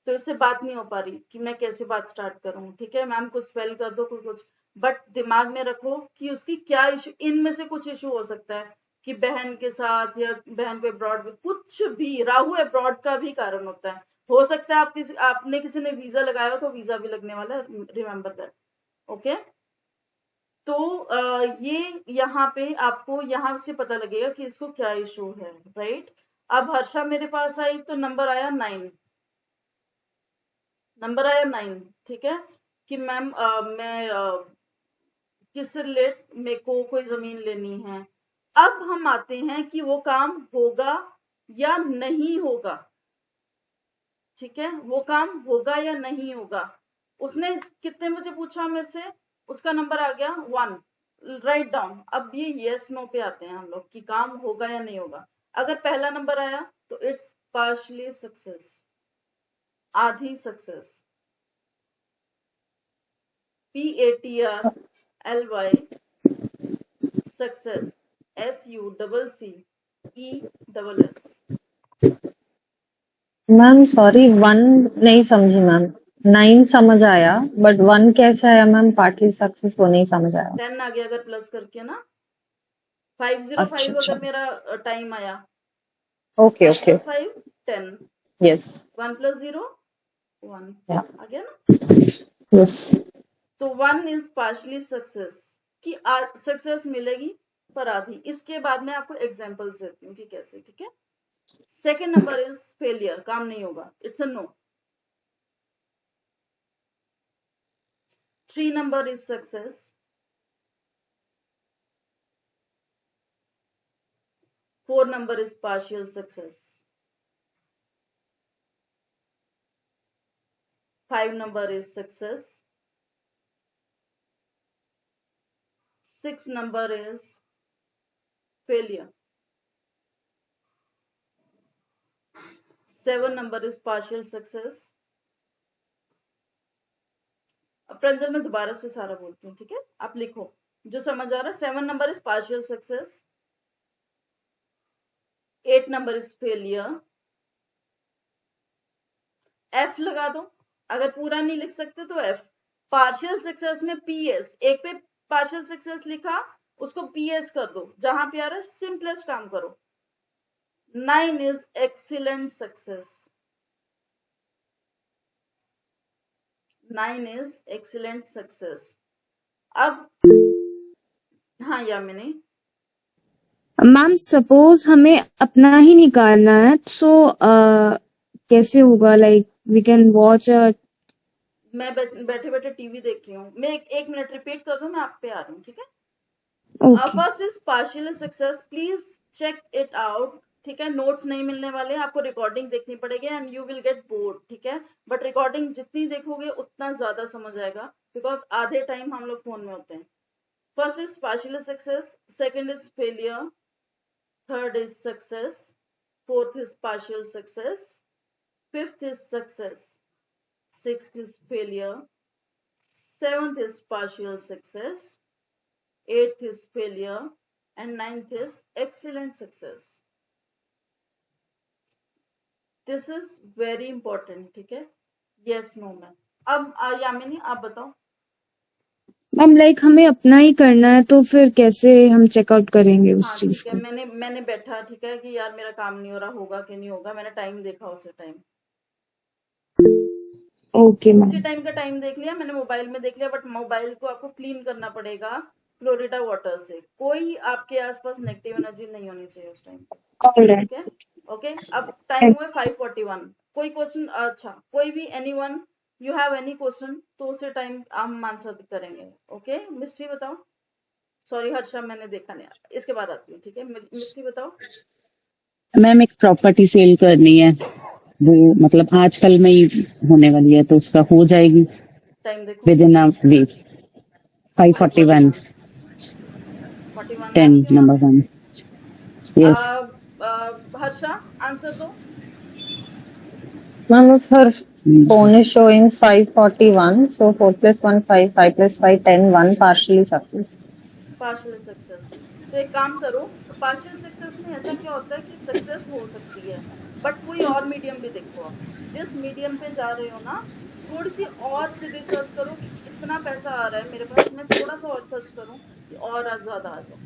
तो इससे बात नहीं हो पा रही कि मैं कैसे बात स्टार्ट करूं, ठीक है। मैम कुछ स्पेल कर दो कुछ, बट दिमाग में रखो कि उसकी क्या इशू, इनमें से कुछ इशू हो सकता है कि बहन के साथ या बहन को अब्रॉड, कुछ भी। राहु अब्रॉड का भी कारण होता है। हो सकता है आपने किसी ने वीजा लगाया हो तो वीजा भी लगने वाला है, रिमेम्बर दैट, ओके। तो ये यहाँ पे आपको यहाँ से पता लगेगा कि इसको क्या इशू है, राइट। अब हर्षा मेरे पास आई तो नंबर आया 9, नंबर आया 9, ठीक है। कि मैम मैं किससे रिलेट, मेरे को कोई जमीन लेनी है। अब हम आते हैं कि वो काम होगा या नहीं होगा, ठीक है। वो काम होगा या नहीं होगा। उसने कितने बजे पूछा मेरे से, उसका नंबर आ गया 1। Write down. अब ये यस नो पे आते हैं हम लोग कि काम होगा या नहीं होगा। अगर पहला नंबर आया तो इट्स पार्शली सक्सेस, आधी success. PATRLY success, SUCCESS। Ma'am sorry 1 नहीं समझी मैम। 9 समझ आया बट 1 कैसे आया मैम? पार्टली सक्सेस वो नहीं समझ आया। 10 आ गया अगर प्लस करके ना। 505 अच्छा अच्छा अगर मेरा टाइम आया, ओके 5 ओके + 5 10, यस 1 + 0 1 या आ गया ना। यस तो 1 इज पार्शली सक्सेस, कि सक्सेस मिलेगी पर आधी। इसके बाद में आपको एग्जांपल्स देती हूँ कि कैसे, ठीक है। सेकंड नंबर इज फेलियर, काम नहीं होगा, it's a no. 3 number is success, 4 number is partial success, 5 number is success, 6 number is failure, 7 number is partial success। अब प्रंजल मैं दोबारा से सारा बोलती हूँ, ठीक है, आप लिखो जो समझ आ रहा है। 7 number is partial success, 8 number is failure। F लगा दो, अगर पूरा नहीं लिख सकते तो F। पार्शियल सक्सेस में PS, एक पे पार्शियल सक्सेस लिखा उसको PS कर दो, जहां पे आ रहा है सिंपलेस्ट काम करो। 9 is excellent success, 9 is excellent success. अब हाँ यामिनी, मैम सपोज हमें अपना ही निकालना है, सो कैसे होगा? लाइक वी कैन वॉच मैं बैठे बैठे टीवी देख रही हूँ, मैं एक मिनट रिपीट कर दूं, मैं आप पे आ रही हूँ, ठीक है? Okay first is partial success, please check it out, ठीक है? नोट्स नहीं मिलने वाले, आपको रिकॉर्डिंग देखनी पड़ेगी and you will get bored, ठीक है? बट रिकॉर्डिंग जितनी देखोगे उतना ज्यादा समझ आएगा, बिकॉज आधे टाइम हम लोग फोन में होते हैं. First is partial success, second is failure, third is success, fourth is partial success, fifth is success, sixth is failure, seventh is partial success, eighth is failure, and ninth is excellent success. This is very important, ठीक है? Yes, no, ma'am. अब यामिनी आप बताओ. मैम लाइक हमें अपना ही करना है, तो फिर कैसे हम चेकआउट करेंगे उस हाँ चीज ठीक है, को? मैंने बैठा, ठीक है, कि यार मेरा काम नहीं हो रहा, होगा कि नहीं होगा, मैंने टाइम देखा उसी टाइम, ओके उसी मैम. टाइम का टाइम देख लिया, मैंने मोबाइल में देख लिया, बट मोबाइल को आपको क्लीन करना पड़ेगा फ्लोरिडा वाटर से. कोई आपके आसपास नेगेटिव एनर्जी नहीं होनी चाहिए उस टाइम पे, ऑलराइट. ठीक है? ओके, अब टाइम हुआ 5:41. कोई क्वेश्चन? अच्छा, कोई भी, anyone, you have any question, तो उसी टाइम हम आंसर करेंगे. ओके, मिस्ट्री बताओ. सॉरी हर्षा, मैंने देखा नहीं, इसके बाद आती हूँ, ठीक है? मिस्ट्री बताओ. मैम एक प्रॉपर्टी सेल करनी है, वो मतलब आज कल में ही होने वाली है, तो उसका हो जाएगी टाइम देखो. With in a week. 5:41 41 है 10 आपके नंबर यहाँ. 1. यस. हर्षा आंसर दो. Ma'am, if her phone is showing 5:41, so 4 plus 1, 5, 5 plus 5, 10, 1 partially success. Partial success. तो एक काम करो, पार्शियल सक्सेस में ऐसा क्या होता है कि सक्सेस हो सकती है, बट कोई और मीडियम भी देखो. आप जिस मीडियम पे जा रहे हो ना, थोड़ी सी और सीधी सर्च करो कि इतना पैसा आ रहा है मेरे पास, मैं थोड़ा सा और सर्च करूं कि और ज्यादा आ जाए,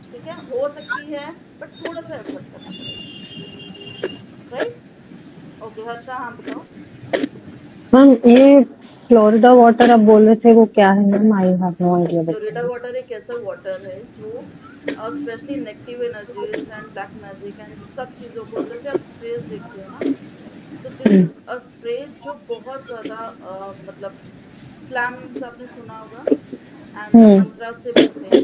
ठीक है? हो सकती है, बट थोड़ा सा एफर्ट करना पड़ेगा, राइट? ओके हर्षा, हाँ बताओ. मैम ये फ्लोरिडा वाटर आप बोल रहे थे, वो क्या है ma'am? I have no idea. Florida water एक ऐसा वाटर है जो specially negative energies and black magic and सब चीजों को, जैसे आप स्प्रेज देखते हो ना, तो दिस इज अ स्प्रे जो बहुत ज्यादा मतलब स्लैम्स आपने सुना होगा, एंड मंत्रास से बनते हैं.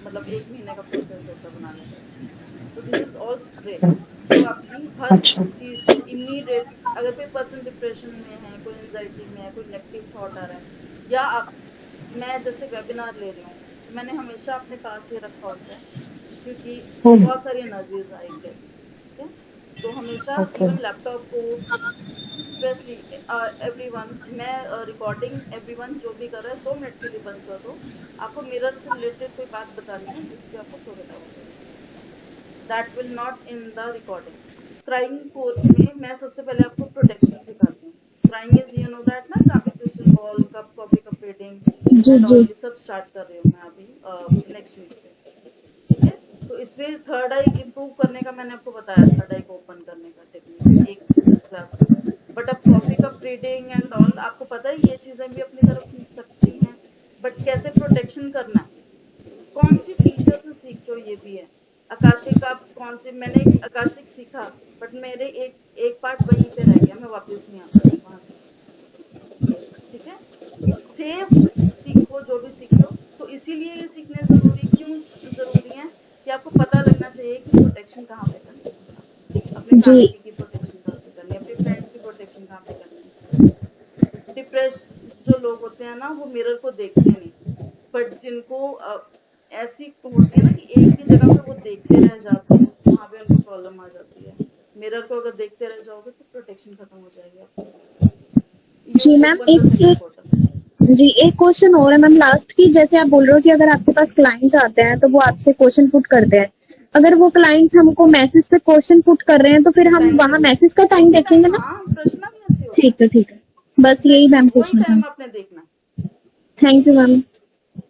मतलब 1 महीने का प्रोसेस होता है बनाने का इसमें. तो दिस इज ऑल स्प्रे जो आपकी हर चीज को इमीडिएट, अगर कोई पर्सन डिप्रेशन में है, कोई एंजाइटी में है, कोई नेगेटिव थॉट आ रहा है, या आप, मैं जैसे वेबिनार ले रही हूँ, तो मैंने हमेशा अपने पास ये रखा होता है, क्योंकि बहुत सारी एनर्जीज आएंगे, ठीक है? तो हमेशा इवन लैपटॉप को स्पेशली एवरीवन, मैं रिकॉर्डिंग एवरीवन जो भी कर रहा है 2 मिनट के लिए बंद कर दो. आपको मिरर से रिलेटेड कोई बात बतानी है जिसपे आपको Florida water, that will not in the recording. Scrying course में मैं सबसे पहले आपको प्रोटेक्शन सिखाती हूँ. Scrying is, you know that ना, काफी crystal ball, cup copy cup reading जी एंड जी. ऑल, ये सब स्टार्ट कर रही हूँ मैं अभी नेक्स्ट वीक से, ठीक है? तो इसमें थर्ड आई इम्प्रूव करने का मैंने आपको बताया, थर्ड आई को ओपन करने का टेक्निक एक क्लास में. बट अब coffee cup reading and all, आपको पता है ये चीजें भी अपनी तरफ खींच सकती हैं, बट कैसे प्रोटेक्शन करना है, कौन सी टीचर से सीखते हो, ये भी है. आकाशिक, आप कौन से, मैंने आकाशिक सीखा, बट मेरे एक पार्ट वहीं पे रह गया, मैं वापस नहीं आ पाई वहां से, ठीक है? तो सेफ सीखो जो भी सीख लो. तो इसीलिए ये सीखने क्यों जरूरी है कि आपको पता लगना चाहिए कि प्रोटेक्शन कहाँ पे करनी है, अपने जी. फैमिली की प्रोटेक्शन कहाँ पे करनी है, अपने फ्रेंड्स की प्रोटेक्शन कहाँ पे करनी है. डिप्रेस जो लोग होते हैं ना, वो मिरर को देखते नहीं, बट जिनको ऐसी होती है ना कि एक ही जगह पे वो देखते रह जाते हैं, वहां पे उनको प्रॉब्लम आ जाती है. मिरर को अगर देखते रह जाओगे तो प्रोटेक्शन खत्म हो जाएगी आपकी. जी यू मैम, ओपन द एक सेकंड एक पोर्टल. जी एक क्वेश्चन और है मैम लास्ट की. जैसे आप बोल रहे हो कि अगर आपके पास क्लाइंट्स आते हैं तो वो आपसे क्वेश्चन पुट करते हैं, अगर वो क्लाइंट्स हमको मैसेज पे क्वेश्चन पुट कर रहे हैं तो फिर हम टाइम वहाँ देखो, मैसेज का टाइम उसी देखेंगे टाइम, ना? हाँ, प्रश्न भी ऐसे होता है, ठीक है, ठीक है. बस यही मैम एग्जैक्टली वही पूछना था. टाइम आपने देखना. Thank you ma'am.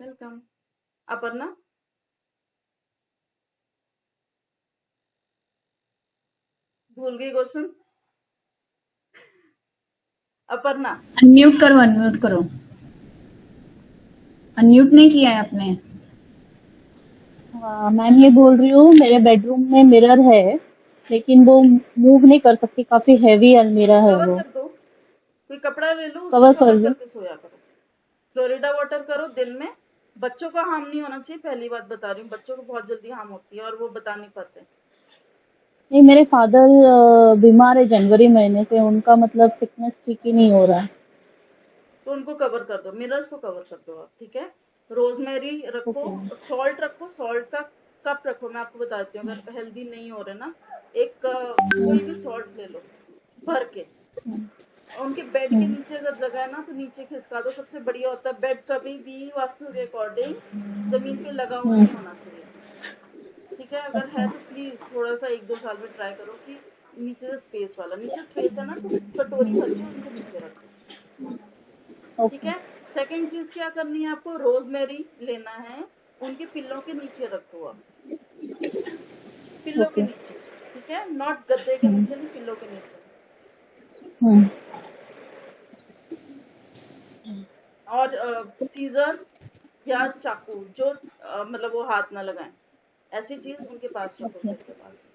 Welcome. Aparna, भूल गई क्वेश्चन. अपर्णा, अनम्यूट करो, अनम्यूट करो। अनम्यूट नहीं किया है आपने। मैम ये बोल रही हूँ मेरे बेडरूम में मिरर है लेकिन वो मूव नहीं कर सकती, काफी हैवी अलमीरा है कवर वो। कर दो, कोई कपड़ा ले लो, उसको कवर कर कवर दो। करके सोया करो। फ्लोरिडा वाटर करो दिन में। बच्चों का हार्म नहीं होना चाहिए, पहली बात बता रही हूँ, बच्चों को बहुत जल्दी हार्म होती है और वो बता नहीं पाते। नहीं, मेरे फादर बीमार है जनवरी महीने से, उनका मतलब सिकनेस ठीक ही नहीं हो रहा है। तो उनको कवर कर दो, मिरर्स को कवर कर दो आप, ठीक है। रोजमेरी रखो, सॉल्ट रखो, सॉल्ट का कप रखो, मैं आपको बता देती हूँ। अगर हेल्दी नहीं हो रहे ना, एक कोई भी सॉल्ट ले लो भर के। उनके बेड के नीचे अगर जगह है ना तो नीचे खिसका दो, सबसे बढ़िया होता है। बेड कभी भी वास्तु के अकॉर्डिंग जमीन पे लगा हुआ नहीं होना चाहिए, ठीक है। अगर है तो प्लीज थोड़ा सा 1-2 साल में ट्राई करो कि नीचे से स्पेस वाला, नीचे स्पेस है ना तो कटोरी भर के उनके नीचे रखो, ठीक है। सेकंड चीज क्या करनी है आपको, रोजमेरी लेना है, उनके पिल्लों के नीचे रखो आप, पिल्लों के नीचे, ठीक है। नॉट गद्दे के नीचे, नहीं, पिल्लों के नीचे। और सीजर या चाकू जो मतलब वो हाथ ना लगाएं, ऐसी चीज उनके पास रखो, सिर के पास।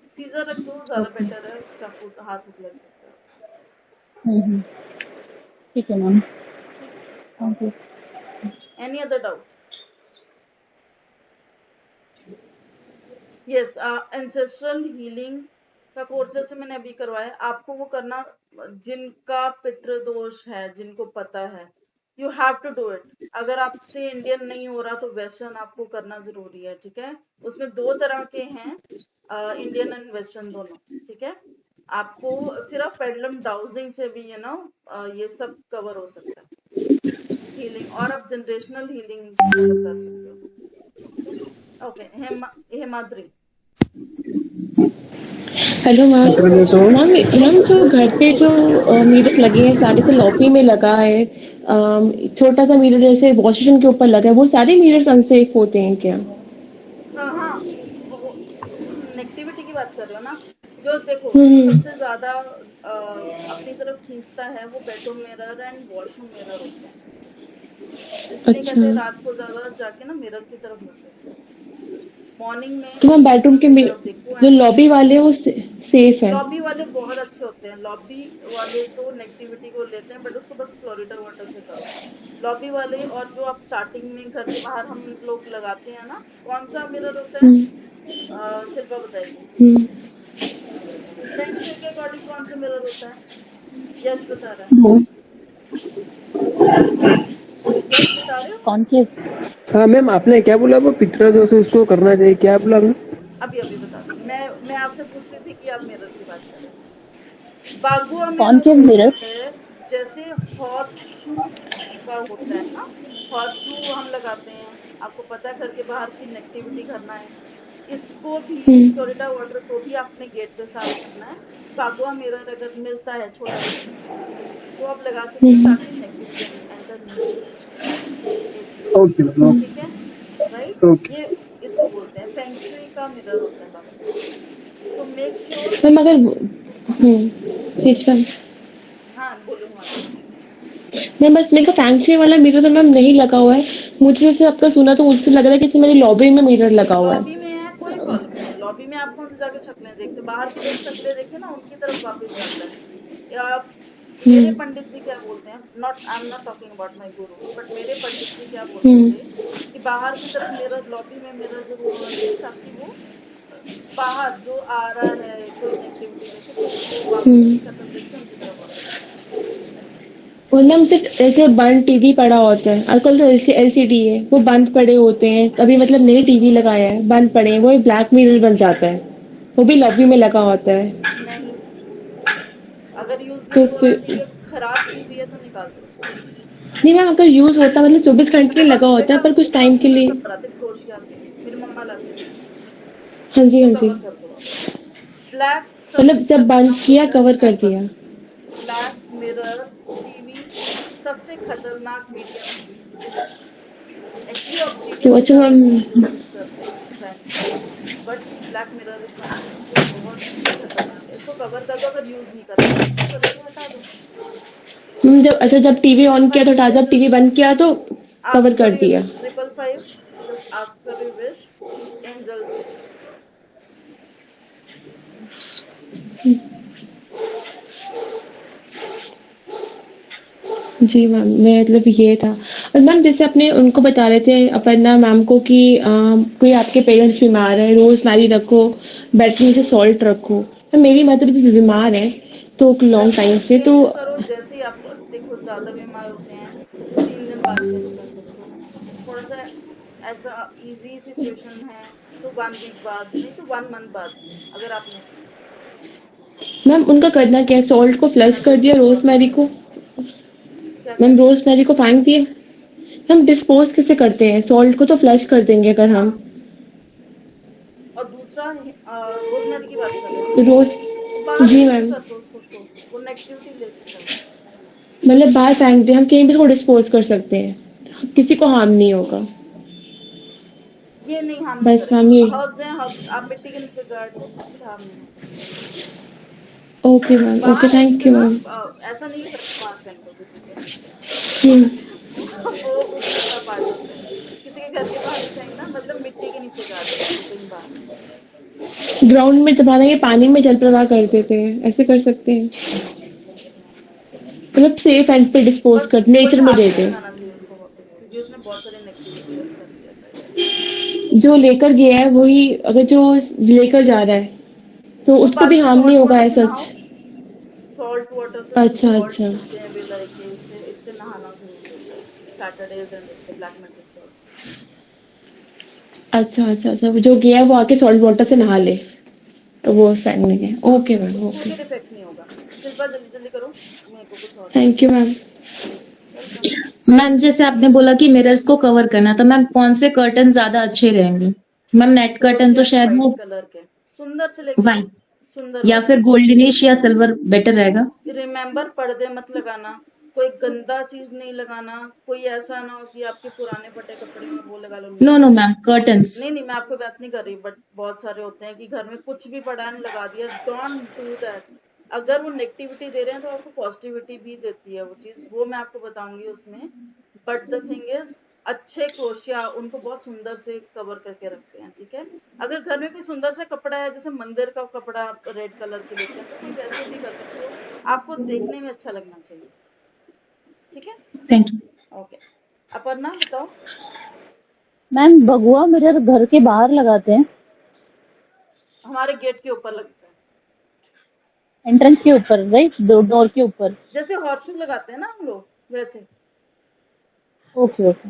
सीजर रख दो, ज्यादा बेटर है, चाकू तो हाथ में लग सकता है। ठीक है ma'am, thank you. Any other doubt? Yes, ancestral healing का कोर्स जैसे मैंने अभी करवाया, आपको वो करना, जिनका पितृ दोष है, जिनको पता है, you have to do it. अगर आपसे इंडियन नहीं हो रहा तो वेस्टर्न आपको करना जरूरी है, ठीक है। उसमें 2 तरह के हैं, इंडियन एंड वेस्टर्न दोनों, ठीक है। आपको सिर्फ पेंडुलम डाउजिंग से भी ये सब कवर हो सकता है, हीलिंग। और आप जनरेशनल हीलिंग कर सकते हो। Okay, Hemadri. Hello ma'am. Ma'am जो घर पे जो मिरर्स लगे हैं सारे, से लॉबी में लगा है, छोटा सा मिरर जैसे वॉशबेसिन के ऊपर लगा है, वो सारे मिरर्स अनसेफ होते हैं क्या? हाँ, नेगेटिविटी की बात कर रहे हो ना, जो देखो सबसे ज्यादा अपनी तरफ खींचता है वो bedroom mirror and washroom mirror होते हैं, इसलिए कहते हैं रात को ज्यादा जाके ना मिरर की तरफ होते हैं। मॉर्निंग में तो मैम बेडरूम के जो लॉबी वाले वो सेफ है? लॉबी वाले बहुत अच्छे होते हैं, लॉबी वाले तो नेगेटिविटी को लेते हैं, बट उसको बस फ्लोरिडा वाटर से करो। लॉबी वाले, और जो आप स्टार्टिंग में घर के बाहर हम लोग लगाते हैं ना, कौन सा मिरर होता है, शिल्पा बताएगी। फ्रेंड के अकॉर्डिंग कौन सा मिरर होता है? यश बता रहा है। यश बता रहे हो? कौन से? हाँ मैम, आपने क्या बोला, वो पितृ दोष उसको करना चाहिए, क्या बोला आपने? अभी बता रही हूँ। मैं आपसे पूछ रही थी कि आप मिरर की बात कर रहे हैं। बागुआ कौन से मिरर? है, जैसे हॉर्स शू का होता है ना, हॉर्स शू हम लगाते हैं, आपको पता है घर के बाहर की नेगेटिविटी करना है, इसको भी फ्लोरिडा वाटर को भी अपने गेट पे साफ करना है। बागुआ मिरर अगर मिलता है छोटा तो आप लगा सकते हैं, ताकि नेगेटिविटी एंटर नहीं हो। ओके, ठीक है, राइट। ये इसको बोलते हैं फेंग शुई का मिरर होता है बाबा। तो मेक श्योर मैम अगर हाँ बोलो। मैम बस मेरे को फैंग शुई वाला मिरर तो मैम नहीं लगा हुआ है, मुझे जैसे आपका सुना तो मुझसे लग रहा है कि मेरे लॉबी में मिरर लगा हुआ है। लॉबी में है, कोई प्रॉब्लम नहीं है। लॉबी में आप कौन से जाके शक्लें देखते, बाहर की लोग शक्लें देखे ना, उनकी तरफ वापस जाता है। या मेरे पंडित जी क्या बोलते हैं, I am not talking about my Guru, but मेरे पंडित जी क्या बोलते थे कि बाहर की तरफ मिरर, लॉबी में मिरर जरूर होना चाहिए, ताकि वो बाहर जो आ रहा है कोई नेगेटिविटी देखे तो वो वापस शक्ल देख के उनकी तरफ और मैम सिर्फ ऐसे बंद टीवी पड़ा होता है, आजकल तो एलसीडी है, वो बंद पड़े होते हैं, कभी मतलब नई टीवी लगाया है, बंद पड़े हैं, वो एक ब्लैक मिरर बन जाता है, वो भी लॉबी में लगा होता है। नहीं, अगर यूज नहीं हो रहा है, खराब टीवी है तो निकाल दो उसको। नहीं मैम अगर यूज होता मतलब 24 घंटे लगा होता है, पर कुछ टाइम के लिए। मेरी मम्मा लाती है। हाँ जी, हाँ जी। ब्लैक मतलब जब बंद किया कवर कर दिया। ब्लैक मिरर टीवी सबसे खतरनाक मीडियम एक्चुअली ऑब्सीडियन तो अच्छा ma'am, but black mirror is something जो बहुत खतरनाक है। इसको कवर कर दो, अगर यूज नहीं कर रहे तो हटा दो। जब टीवी ऑन किया तो जब टीवी बंद किया तो कवर Ask कर for your दिया। wish, 555. Just ask for your wish. Angel से। जी मैम, मैं मतलब ये था। और मैम जैसे अपने उनको बता रहे थे अपर्णा मैम को कि कोई आपके पेरेंट्स बीमार है, रोजमेरी रखो, बेड के नीचे सॉल्ट रखो। मैम मेरी मदर भी बीमार है तो लॉन्ग टाइम से, तो चेंज करो जैसे ही आपको देखो ज्यादा बीमार होते हैं तो 3 दिन बाद चेंज कर सकते हो। थोड़ा सा ऐसा इजी सिचुएशन है तो 1 वीक बाद, नहीं तो 1 मंथ बाद अगर आपने मैम उनका करना क्या है? सॉल्ट को फ्लश कर दिया, रोजमेरी को क्या मैम करना है। रोजमेरी को फेंक दिए। हम डिस्पोज कैसे करते हैं? सॉल्ट को तो फ्लश कर देंगे अगर हम और दूसरा रोजमेरी की बात कर रहे हो, रोज। बाहर जी फेंक मैम, कर दो उसको, तो वो नेगेटिविटी ले चुका है। मतलब बाहर फेंक दे, हम कहीं भी इसको डिस्पोज कर सकते हैं, किसी को हार्म नहीं होगा। ये नहीं हार्म नहीं बस मैम करेगा। ये। हर्ब्स हैं, हर्ब्स आप मिट्टी के नीचे गाड़ लो, फिर हार्म नहीं होगा। ओके मैम, ओके, बाहर ऐसी थैंक यू मैम। जगह ऐसा नहीं है कि बाहर फेंक दो किसी के हम्म, वो दूसरा पार्ट होता है। किसी के घर के बाहर नहीं फेंकना, मतलब मिट्टी के नीचे गाड़ दो 2 दिन बाद। ग्राउंड में दबा देंगे, पानी में जल प्रवाह कर देते हैं, ऐसे कर सकते हैं। मतलब सेफ एंड पे डिस्पोज बस कर, कोई नेचर में हाथ दे नहीं दे। लगाना चाहिए उसको वापस, क्योंकि उसने बहुत सारी नेगेटिविटी कर दिया था। जो लेकर गया है वही, अगर जो लेकर जा रहा है तो वो उसको बाद भी में हार्म नहीं सॉल्ट होगा वाटर है से सच। नहाओ, सॉल्ट वाटर से, जो अच्छा सॉल्ट अच्छा मिलते हैं विलय के, इससे नहाना जरूरी होता है सैटरडेज एंड उससे ब्लैक मैजिक सॉल्ट से। अच्छा अच्छा अच्छा, जो गया है वो आके सॉल्ट वाटर से नहा ले, तो वो फेंकने के। हाँ, ओके मैम, उसको ओके, फिर इफेक्ट नहीं होगा। शिल्पा जल्दी जल्दी करो, मेरे को कुछ और थैंक यू करना मैम। है। वेलकम। मैम जैसे आपने बोला कि मिरर्स को कवर करना, तो मैम कौन से कर्टन ज्यादा अच्छे रहेंगे? मैम नेट कर्टन ग्लोसी तो एंड शायद व्हाइट वो कलर के, सुंदर से लेके आओ, वाइट सुंदर या वाले। फिर गोल्डनिश या सिल्वर बेटर रहेगा। रिमेम्बर पर्दे मत लगाना, कोई गंदा चीज नहीं लगाना, कोई ऐसा ना हो कि आपके पुराने फटे कपड़े और वो लगा लो नो नीचे। No ma'am, curtains. नहीं नहीं, मैं आपको बात नहीं कर रही, बट बहुत सारे होते हैं कि घर में कुछ भी पड़ा है लगा दिया। Don't do that. अगर वो नेगेटिविटी दे रहे हैं तो आपको पॉजिटिविटी भी देती है वो चीज, वो मैं आपको बताऊंगी उसमें। बट द थिंग इज, अच्छे क्रोशिया उनको बहुत सुंदर से कवर करके रखते हैं, ठीक है। अगर घर में कोई सुंदर सा कपड़ा है, जैसे मंदिर का कपड़ा आप रेड कलर के लेते हैं, तो कोई वैसे भी कर सकते हो, आपको देखने में अच्छा लगना चाहिए, ठीक है। Thank you. ओके, अपर्णा बताओ। मैम भगवा मिरर घर के बाहर लगाते हैं, हमारे गेट के ऊपर लगता है, एंट्रेंस के ऊपर, राइट, डोर के ऊपर। जैसे हॉर्सशू लगाते हैं ना हम लोग, वैसे। Okay okay,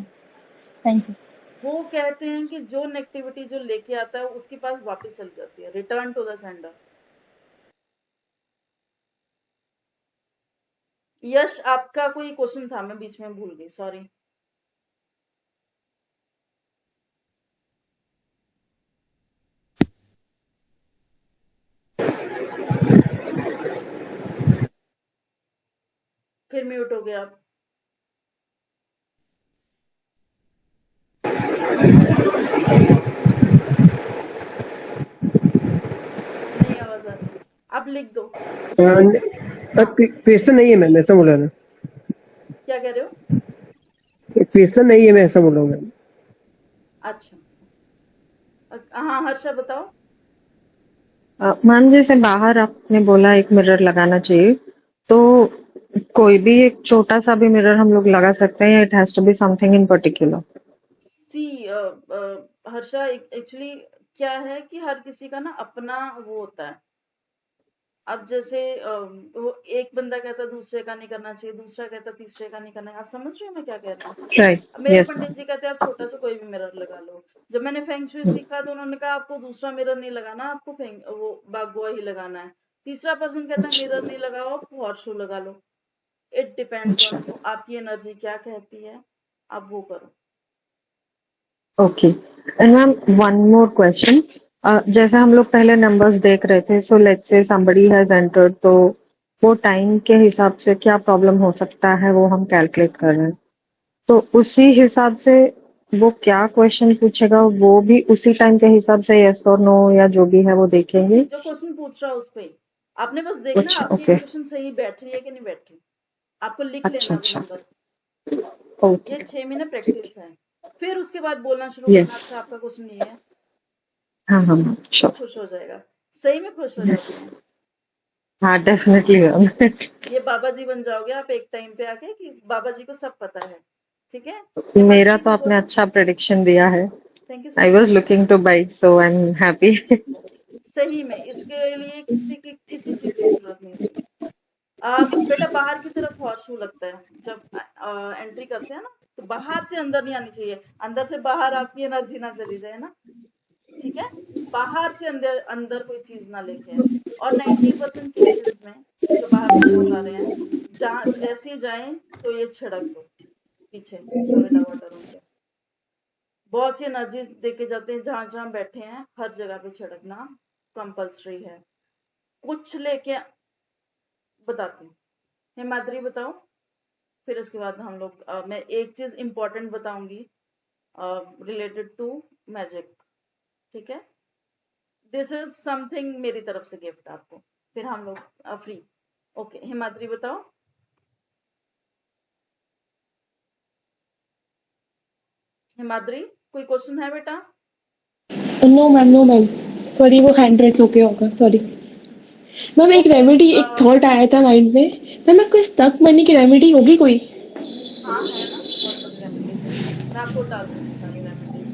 thank you. वो कहते हैं कि जो नेगेटिविटी जो लेके आता है उसके पास वापस चली जाती है, रिटर्न टू द सेंडर। यश, आपका कोई क्वेश्चन था, मैं बीच में भूल गई, सॉरी। फिर म्यूट हो गया आप। नहीं आवाज आ रही, आप लिख दो। क्वेश्चन नहीं है मैम, ऐसा बोला था। क्या कह रहे हो? क्वेश्चन नहीं है, मैं ऐसा बोला हूँ मैम। अच्छा, हाँ हर्षा बताओ। मैम जैसे बाहर आपने बोला एक मिरर लगाना चाहिए, तो कोई भी एक छोटा सा भी मिरर हम लोग लगा सकते हैं या it has to be something in particular? See Harsha, actually क्या है कि हर किसी का ना अपना वो होता है। अब जैसे वो एक बंदा कहता है दूसरे का नहीं करना चाहिए, दूसरा कहता है तीसरे का नहीं करना है। आप समझ रहे हो मैं क्या कह रही हूँ? राइट, अब मेरे यस पंडित मैम। जी कहते हैं आप छोटा सा कोई भी मिरर लगा लो। जब मैंने फेंग शुई सीखा तो उन्होंने कहा आपको दूसरा मिरर नहीं लगाना, आपको वो बागुआ ही लगाना है। तीसरा पर्सन कहता है मिरर नहीं लगाओ, आप हॉर्सशू लगा लो। इट डिपेंड्स ऑन यू, आपकी एनर्जी क्या कहती है, आप वो करो। Okay, and ma'am one more question. जैसे हम लोग पहले नंबर्स देख रहे थे, so let's say somebody has entered, तो वो टाइम के हिसाब से क्या प्रॉब्लम हो सकता है वो हम कैलकुलेट कर रहे हैं, तो उसी हिसाब से वो क्या क्वेश्चन पूछेगा वो भी उसी टाइम के हिसाब से यस और नो या जो भी है वो देखेंगे। जो क्वेश्चन पूछ रहा है उस पे आपने बस देखना अच्छा, आपकी ओके, इंट्यूशन सही बैठ रही है कि नहीं बैठ रही। आपको लिख अच्छा लेना वो अच्छा नंबर। ओके ये 6 महीने ठीक प्रैक्टिस है, फिर उसके बाद बोलना शुरू करना, यस अच्छा आपका कुछ नहीं है, हाँ हाँ वो श्योर खुश हो जाएगा। सही में खुश हो जाते हैं। हाँ डेफिनेटली मैम ये बाबा जी बन जाओगे आप एक टाइम पे आके कि बाबा जी को सब पता है। ठीक है, हिमाद्री मेरा तो कोई आपने क्वेश्चन? अच्छा प्रेडिक्शन दिया है thank you so I was much. Looking two by so I am happy सही में इसके लिए किसी चीज की जरूरत नहीं होती। बेटा बाहर की तरफ हॉट शू लगता है जब एंट्री करते हैं ना, तो बाहर से अंदर नहीं आनी चाहिए, अंदर से बाहर आपकी एनर्जी ना चली जाए ना। ठीक है, बाहर से अंदर अंदर कोई चीज ना लेके आए। और 90% केसेस में जो बाहर से बहुत आ रहे हैं, जहां जैसे ही जाएं तो ये छिड़क दो पीछे जो हेडा वाटर होंगे, बहुत सी एनर्जी देके जाते हैं, जहां जहां बैठे हैं हर जगह पे छिड़कना कंपल्सरी है। कुछ लेके बताती हूँ, हिमाद्री बताओ, फिर उसके बाद हम लोग मैं एक चीज इंपॉर्टेंट बताऊंगी रिलेटेड टू मैजिक। ठीक है, दिस इज समथिंग मेरी तरफ से गिफ्ट आपको, फिर हम लोग फ्री। ओके हिमाद्री बताओ। हिमाद्री कोई क्वेश्चन है बेटा? नो मैम सॉरी, वो हैंड रेस होके होगा, सॉरी मैम। एक ओके रेमेडी, एक थॉट आया था माइंड में मैम, कोई स्टक मनी की रेमेडी होगी कोई? हाँ है ना, बहुत सारी रेमेडीज है, मैं आपको डाल दूंगी सारी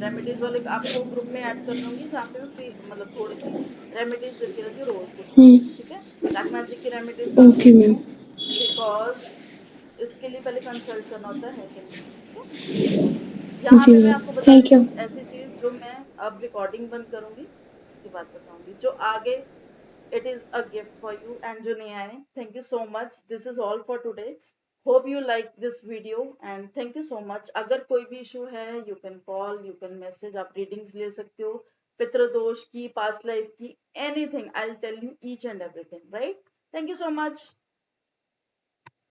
रेमेडीज वाले आपको ग्रुप में ऐड कर लूंगी, जहाँ पे मैं फ्री मतलब थोड़ी सी रेमेडीज देती रहती हूँ रोज कुछ ना कुछ। ठीक है, ब्लैक मैजिक की रेमेडीज डाल ओके देती मैम। हूँ, बिकॉज इसके लिए पहले कंसल्ट करना होता है कि नहीं। ठीक है, यहाँ जी पे मैं मैम, आपको बता रही थैंक हूँ यू। कुछ ऐसी चीज जो मैं अब रिकॉर्डिंग बंद करूंगी, इसके बाद बताऊंगी जो आगे। It is a gift for you, and जो नहीं आए, thank you so much, this is all for today. Hope you like this video and thank you so much. अगर कोई भी इशू है you can call, you can message, आप रीडिंग्स ले सकते हो, पितृदोष की, पास्ट लाइफ की, anything, I will tell you each and everything, right? Thank you so much.